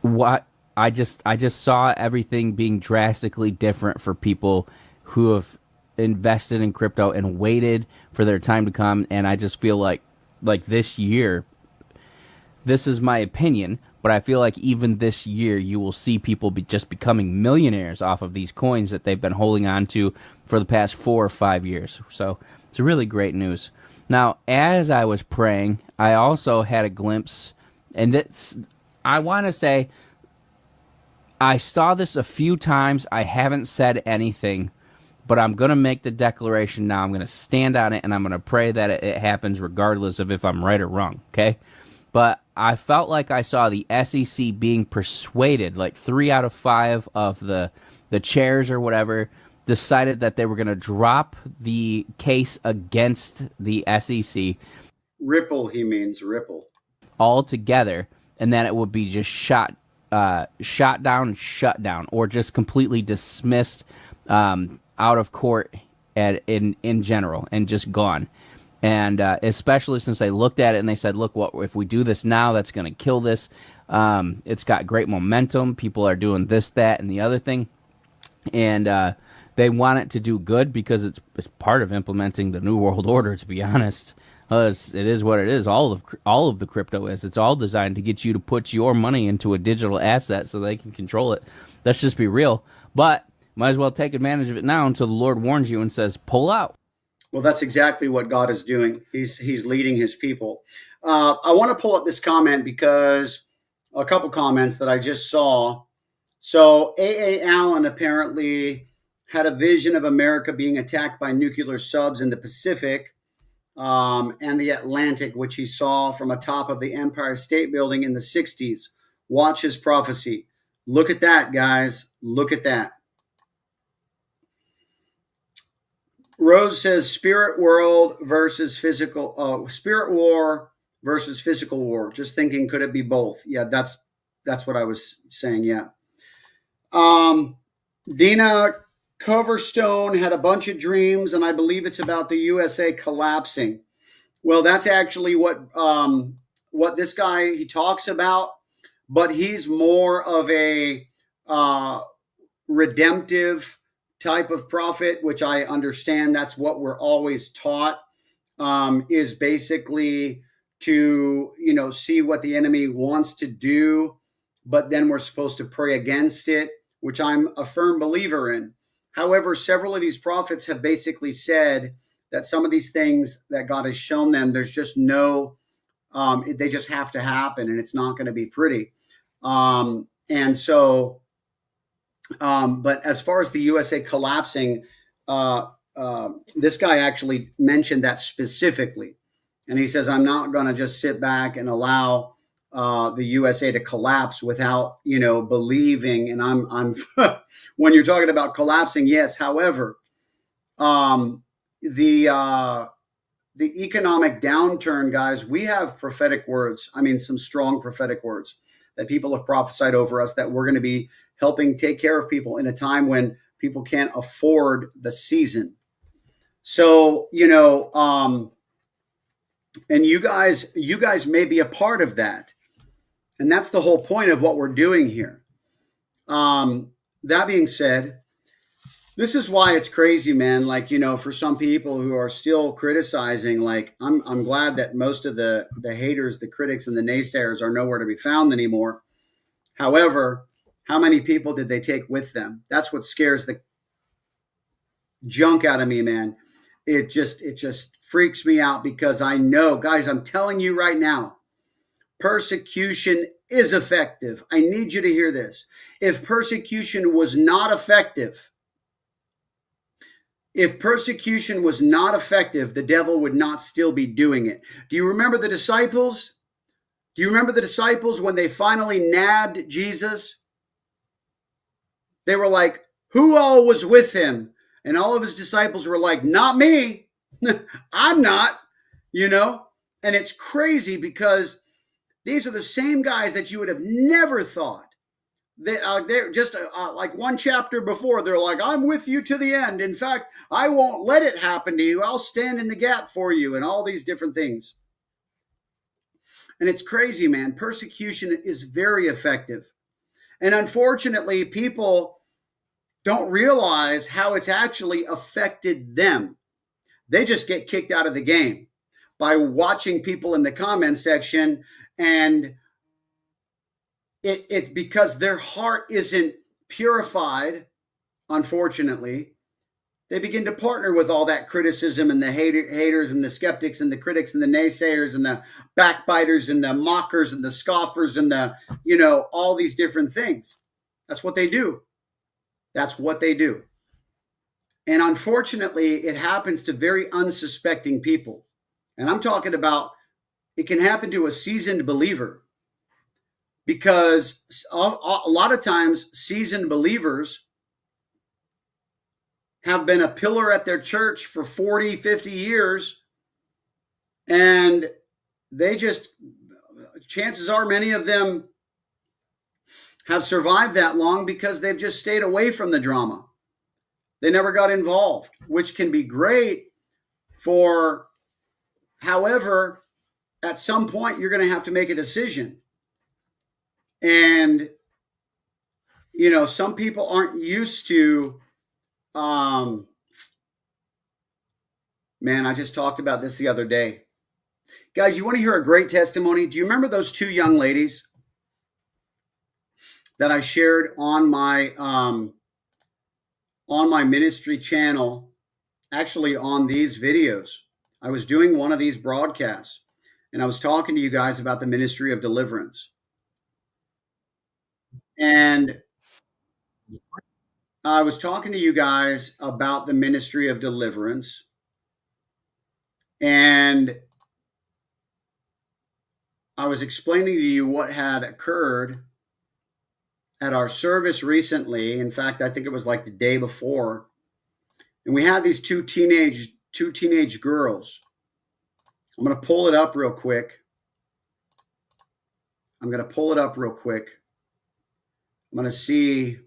what I just saw everything being drastically different for people who have invested in crypto and waited for their time to come. And I just feel like this year, this is my opinion, but I feel like even this year you will see people just becoming millionaires off of these coins that they've been holding on to for the past 4 or 5 years. So it's really great news. Now, as I was praying, I also had a glimpse, and this, I want to say, I saw this a few times. I haven't said anything, but I'm going to make the declaration now. I'm going to stand on it, and I'm going to pray that it happens regardless of if I'm right or wrong, okay? But I felt like I saw the SEC being persuaded, like 3 out of 5 of the chairs or whatever decided that they were going to drop the case against the SEC. Ripple, he means Ripple. Altogether, and then it would be just shot down, shut down, or just completely dismissed out of court in general and just gone. And especially since they looked at it and they said, look, what if we do this now, that's going to kill this. It's got great momentum. People are doing this, that, and the other thing. And they want it to do good because it's part of implementing the New World Order, to be honest. It is what it is. All of the crypto is. It's all designed to get you to put your money into a digital asset so they can control it. Let's just be real. But might as well take advantage of it now until the Lord warns you and says, pull out. Well, that's exactly what God is doing. He's leading his people. I want to pull up this comment because a couple comments that I just saw. So A.A. Allen apparently had a vision of America being attacked by nuclear subs in the Pacific and the Atlantic, which he saw from atop of the Empire State Building in the 60s. Watch his prophecy. Look at that, guys. Look at that. Rose says spirit world versus physical, spirit war versus physical war. Just thinking, could it be both? Yeah, that's what I was saying. Yeah. Dina Coverstone had a bunch of dreams, and I believe it's about the USA collapsing. Well, that's actually what this guy he talks about, but he's more of a redemptive type of prophet, which I understand. That's what we're always taught, is basically to see what the enemy wants to do, but then we're supposed to pray against it, which I'm a firm believer in. However, several of these prophets have basically said that some of these things that God has shown them, there's just no, they just have to happen, and it's not going to be pretty. And so, but as far as the USA collapsing, this guy actually mentioned that specifically. And he says, I'm not going to just sit back and allow the USA to collapse without, believing. And I'm when you're talking about collapsing, yes. However, the economic downturn, guys, we have prophetic words. I mean, some strong prophetic words that people have prophesied over us that we're going to be helping take care of people in a time when people can't afford the season. So, and you guys may be a part of that. And that's the whole point of what we're doing here. That being said, this is why it's crazy, man. Like, for some people who are still criticizing, like, I'm glad that most of the haters, the critics, and the naysayers are nowhere to be found anymore. However, how many people did they take with them? That's what scares the junk out of me, man. It just freaks me out because I know, guys, I'm telling you right now, persecution is effective. I need you to hear this. If persecution was not effective, the devil would not still be doing it. Do you remember the disciples? Do you remember the disciples when they finally nabbed Jesus? They were like, who all was with him? And all of his disciples were like, not me. I'm not, you know? And it's crazy because these are the same guys that you would have never thought. They're just like one chapter before, they're like, I'm with you to the end. In fact, I won't let it happen to you. I'll stand in the gap for you and all these different things. And it's crazy, man. Persecution is very effective. And unfortunately, people don't realize how it's actually affected them. They just get kicked out of the game by watching people in the comment section, and it's because their heart isn't purified. Unfortunately, they begin to partner with all that criticism and the haters and the skeptics and the critics and the naysayers and the backbiters and the mockers and the scoffers and the, all these different things. That's what they do. That's what they do. And unfortunately, it happens to very unsuspecting people. And I'm talking about, it can happen to a seasoned believer, because a lot of times seasoned believers have been a pillar at their church for 40, 50 years. And they just, chances are many of them have survived that long because they've just stayed away from the drama. They never got involved, which can be great for, however, at some point you're going to have to make a decision. And, some people aren't used to, man, I just talked about this the other day. Guys, you want to hear a great testimony? Do you remember those two young ladies that I shared on my ministry channel, actually on these videos? I was doing one of these broadcasts, and I was talking to you guys about the ministry of deliverance. And I was talking to you guys about the ministry of deliverance. And I was explaining to you what had occurred at our service recently. In fact, I think it was like the day before. And we had these two teenage girls. I'm going to pull it up real quick. I'm going to see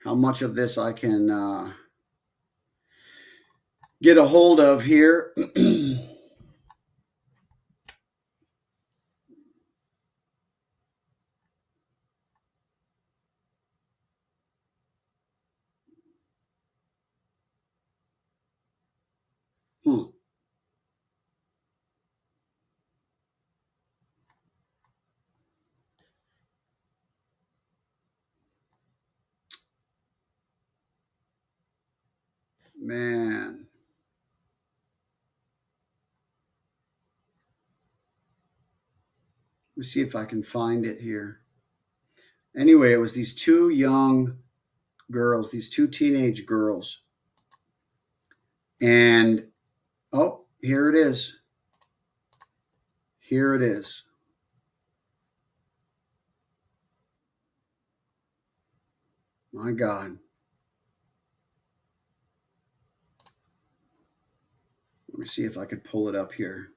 how much of this I can get a hold of here. Man. Let me see if I can find it here. Anyway, it was these two young girls, these two teenage girls. And, oh, here it is. Here it is. My God. Let me see if I could pull it up here.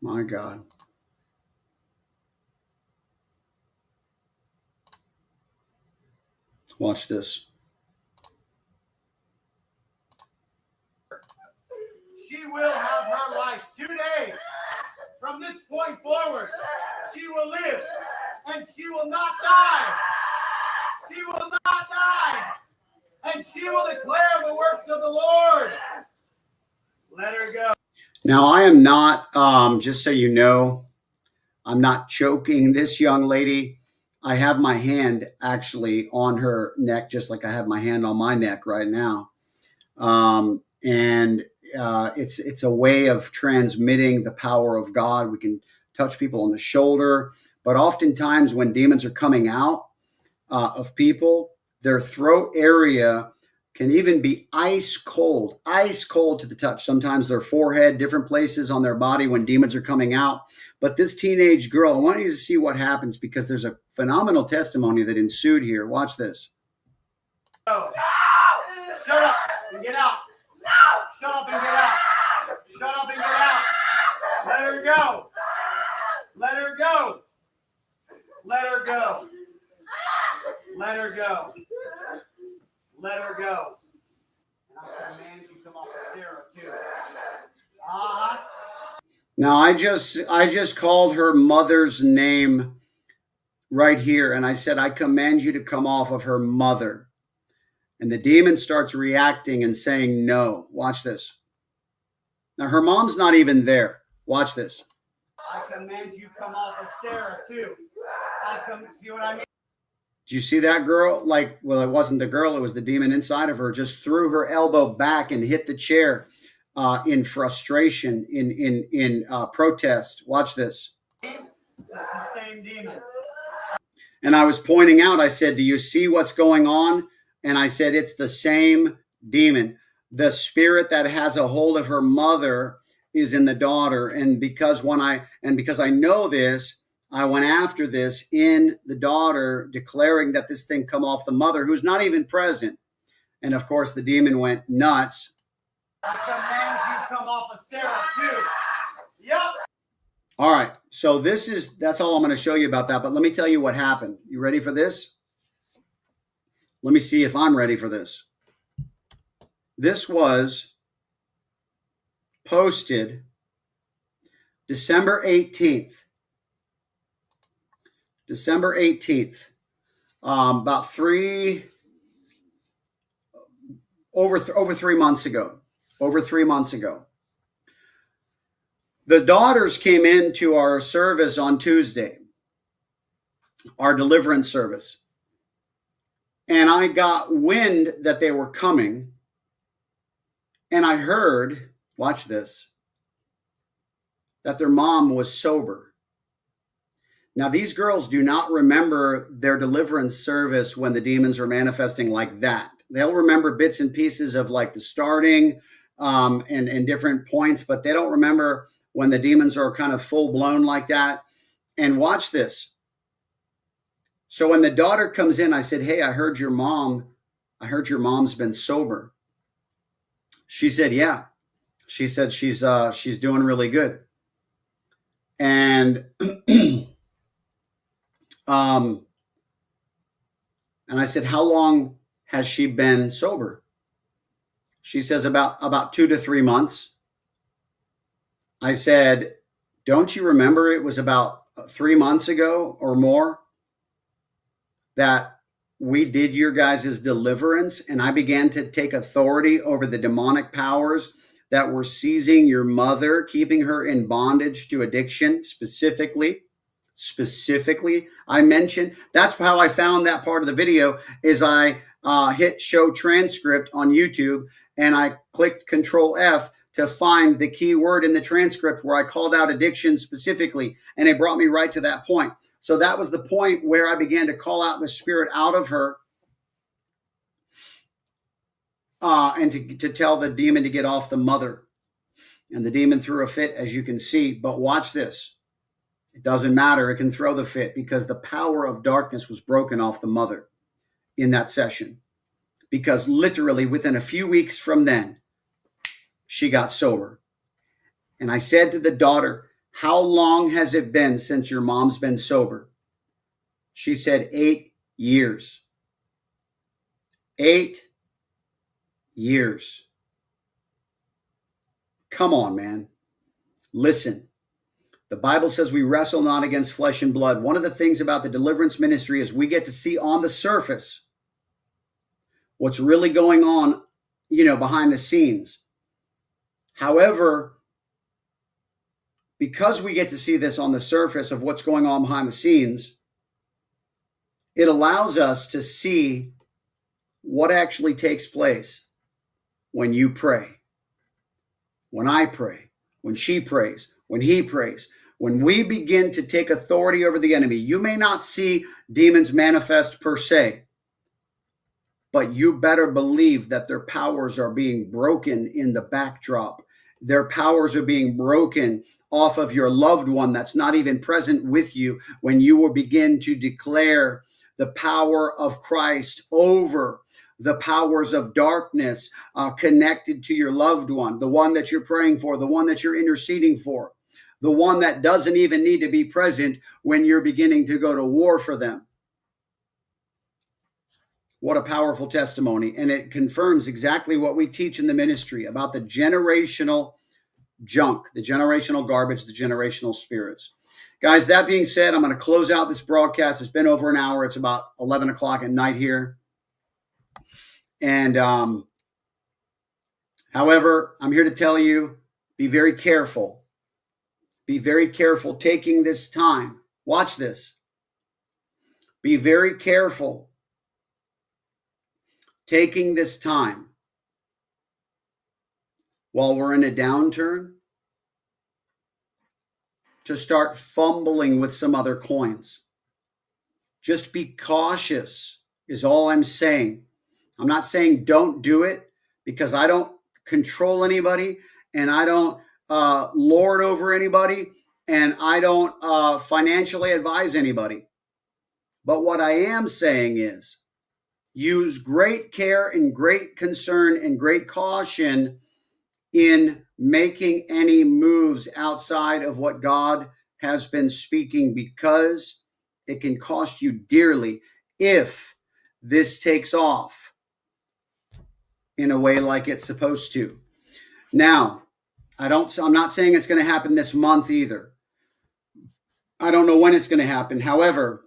My God. Watch this. She will have her life today. From this point forward, she will live and she will not die. She will not die. And she will declare the works of the Lord. Let her go. Now, I am not, just so you know, I'm not joking. This young lady, I have my hand actually on her neck, just like I have my hand on my neck right now. And it's a way of transmitting the power of God. We can touch people on the shoulder, but oftentimes when demons are coming out of people, their throat area can even be ice cold to the touch. Sometimes their forehead, different places on their body when demons are coming out. But this teenage girl, I want you to see what happens because there's a phenomenal testimony that ensued here. Watch this. No. Shut up and get out. Shut up and get out. Shut up and get out. Let her go. Let her go. Let her go. Let her go. Let her go. And I command you to come off of Sarah too. Now I just called her mother's name right here, and I said, I command you to come off of her mother. And the demon starts reacting and saying no. Watch this. Now her mom's not even there. Watch this. I command you come off of Sarah too. See what I mean? Did you see that girl? Like, well, it wasn't the girl, it was the demon inside of her. Just threw her elbow back and hit the chair in frustration, in protest. Watch this. That's the same demon. And I was pointing out, I said, do you see what's going on? And I said, it's the same demon. The spirit that has a hold of her mother is in the daughter. And because I know this, I went after this in the daughter, declaring that this thing come off the mother, who's not even present. And of course, the demon went nuts. I command you come off of Sarah too. Yep. All right. So that's all I'm going to show you about that. But let me tell you what happened. You ready for this? Let me see if I'm ready for this. This was posted December 18th. December 18th, about over 3 months ago. Over 3 months ago. The daughters came into our service on Tuesday, our deliverance service. And I got wind that they were coming. And I heard, watch this, that their mom was sober. Now, these girls do not remember their deliverance service when the demons are manifesting like that. They'll remember bits and pieces of like the starting and different points, but they don't remember when the demons are kind of full blown like that. And watch this. So when the daughter comes in, I said, hey, I heard your mom's been sober. She said, yeah. She said she's doing really good. And and I said, how long has she been sober? She says about 2 to 3 months. I said, don't you remember it was about 3 months ago or more that we did your guys' deliverance, and I began to take authority over the demonic powers that were seizing your mother, keeping her in bondage to addiction specifically, I mentioned. That's how I found that part of the video is I hit show transcript on YouTube, and I clicked Control F to find the key word in the transcript where I called out addiction specifically, and it brought me right to that point. So that was the point where I began to call out the spirit out of her and to tell the demon to get off the mother. And the demon threw a fit, as you can see. But watch this. It doesn't matter. It can throw the fit because the power of darkness was broken off the mother in that session. Because literally within a few weeks from then, she got sober. And I said to the daughter, how long has it been since your mom's been sober? She said 8 years. 8 years. Come on, man. Listen. The Bible says we wrestle not against flesh and blood. One of the things about the deliverance ministry is we get to see on the surface what's really going on, behind the scenes. However, because we get to see this on the surface of what's going on behind the scenes, it allows us to see what actually takes place when you pray, when I pray, when she prays, when he prays, when we begin to take authority over the enemy. You may not see demons manifest per se, but you better believe that their powers are being broken in the backdrop. Their powers are being broken off of your loved one that's not even present with you when you will begin to declare the power of Christ over the powers of darkness connected to your loved one, the one that you're praying for, the one that you're interceding for, the one that doesn't even need to be present when you're beginning to go to war for them. What a powerful testimony. And it confirms exactly what we teach in the ministry about the generational junk, the generational garbage, the generational spirits. Guys, that being said, I'm going to close out this broadcast. It's been over an hour. It's about 11 o'clock at night here. And however, I'm here to tell you, be very careful. Be very careful taking this time. Watch this. Be very careful taking this time while we're in a downturn to start fumbling with some other coins. Just be cautious is all I'm saying. I'm not saying don't do it, because I don't control anybody and I don't lord over anybody and I don't financially advise anybody. But what I am saying is use great care and great concern and great caution in making any moves outside of what God has been speaking, because it can cost you dearly if this takes off in a way like it's supposed to. Now, I'm not saying it's going to happen this month either. I don't know when it's going to happen. However,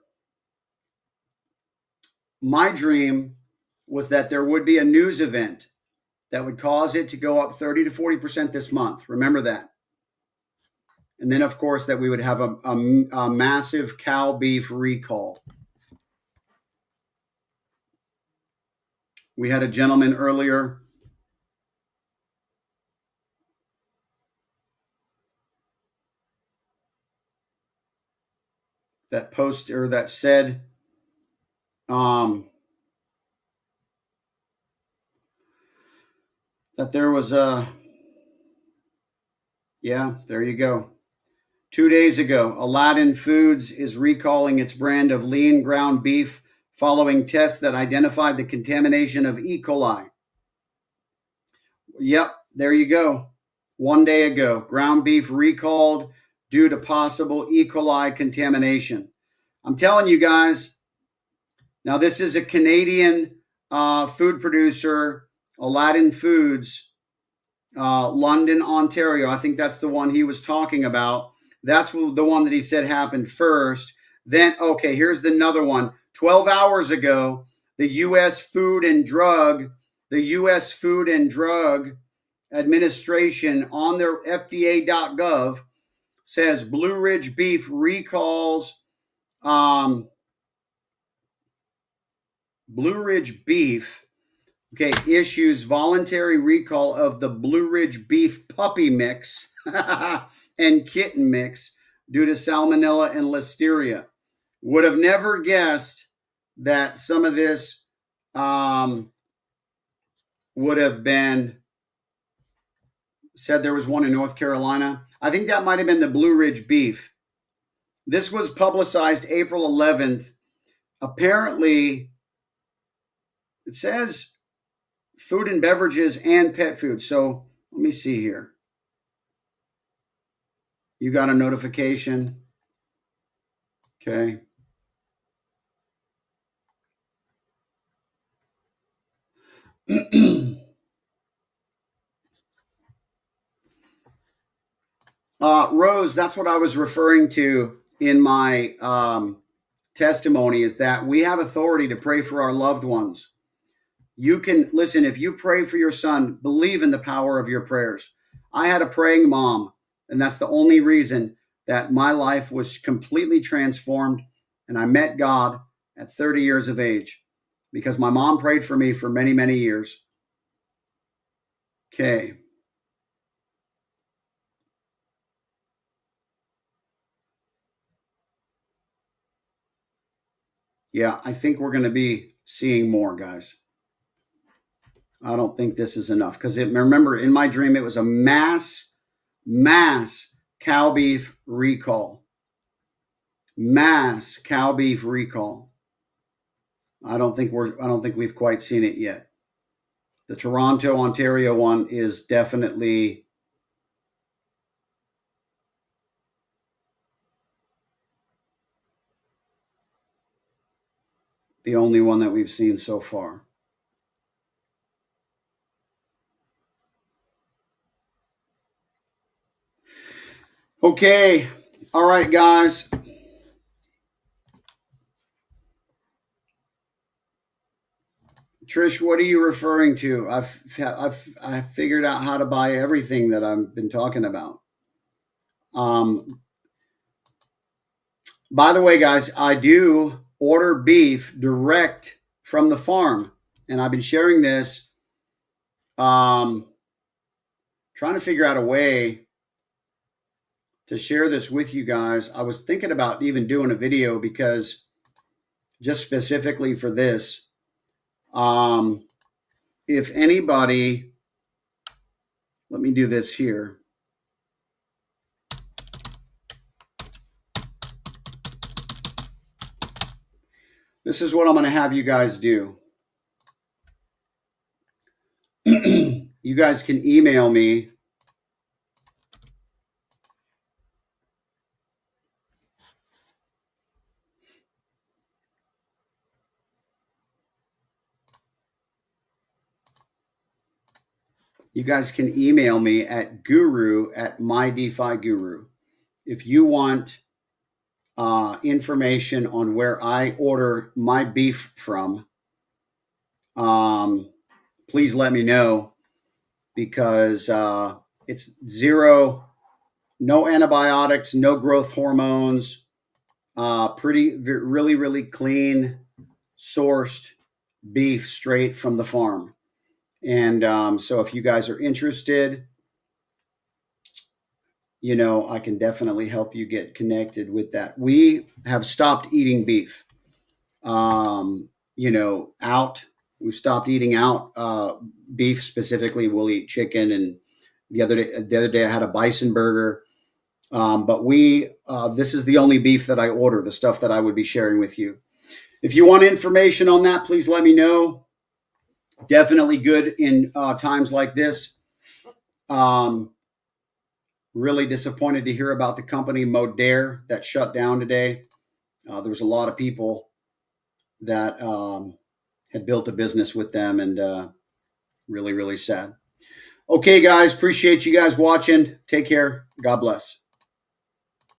my dream was that there would be a news event that would cause it to go up 30 to 40% this month. Remember that. And then, of course, that we would have a massive cow beef recall. We had a gentleman earlier that said that there was there you go. 2 days ago, Aladdin Foods is recalling its brand of lean ground beef following tests that identified the contamination of E. coli. Yep, there you go. 1 day ago, ground beef recalled due to possible E. coli contamination. I'm telling you guys, now this is a Canadian food producer, Aladdin Foods, London, Ontario. I think that's the one he was talking about. That's the one that he said happened first. Then, okay, here's another one. 12 hours ago, the U.S. Food and Drug Administration on their FDA.gov says Blue Ridge Beef recalls Blue Ridge Beef, issues voluntary recall of the Blue Ridge Beef puppy mix and kitten mix due to salmonella and listeria. Would have never guessed that some of this would have been said. There was one in North Carolina. I think that might have been the Blue Ridge Beef. This was publicized April 11th. Apparently, it says food and beverages and pet food. So let me see here. You got a notification. Okay. Rose, that's what I was referring to in my testimony, is that we have authority to pray for our loved ones. You can listen, if you pray for your son, believe in the power of your prayers. I had a praying mom, and that's the only reason that my life was completely transformed. And I met God at 30 years of age because my mom prayed for me for many, many years. Okay. Yeah, I think we're going to be seeing more, guys. I don't think this is enough because remember, in my dream, it was a mass cow beef recall. Mass cow beef recall. I don't think we've quite seen it yet. The Toronto, Ontario one is definitely the only one that we've seen so far. Okay. All right, guys. Trish, what are you referring to? I've figured out how to buy everything that I've been talking about. By the way, guys, I do order beef direct from the farm, and I've been sharing this. Trying to figure out a way to share this with you guys. I was thinking about even doing a video because just specifically for this, if anybody, let me do this here. This is what I'm going to have you guys do. You guys can email me. You guys can email me at guru@mydefiguru. If you want information on where I order my beef from, please let me know, because it's no antibiotics, no growth hormones, really clean sourced beef straight from the farm. And so if you guys are interested, I can definitely help you get connected with that. We have stopped eating beef, We've stopped eating out beef specifically. We'll eat chicken. And the other day I had a bison burger. But this is the only beef that I order, the stuff that I would be sharing with you. If you want information on that, please let me know. Definitely good in times like this. Really disappointed to hear about the company Modere that shut down today. There was a lot of people that had built a business with them, and really sad. Okay, guys, appreciate you guys watching. Take care. God bless.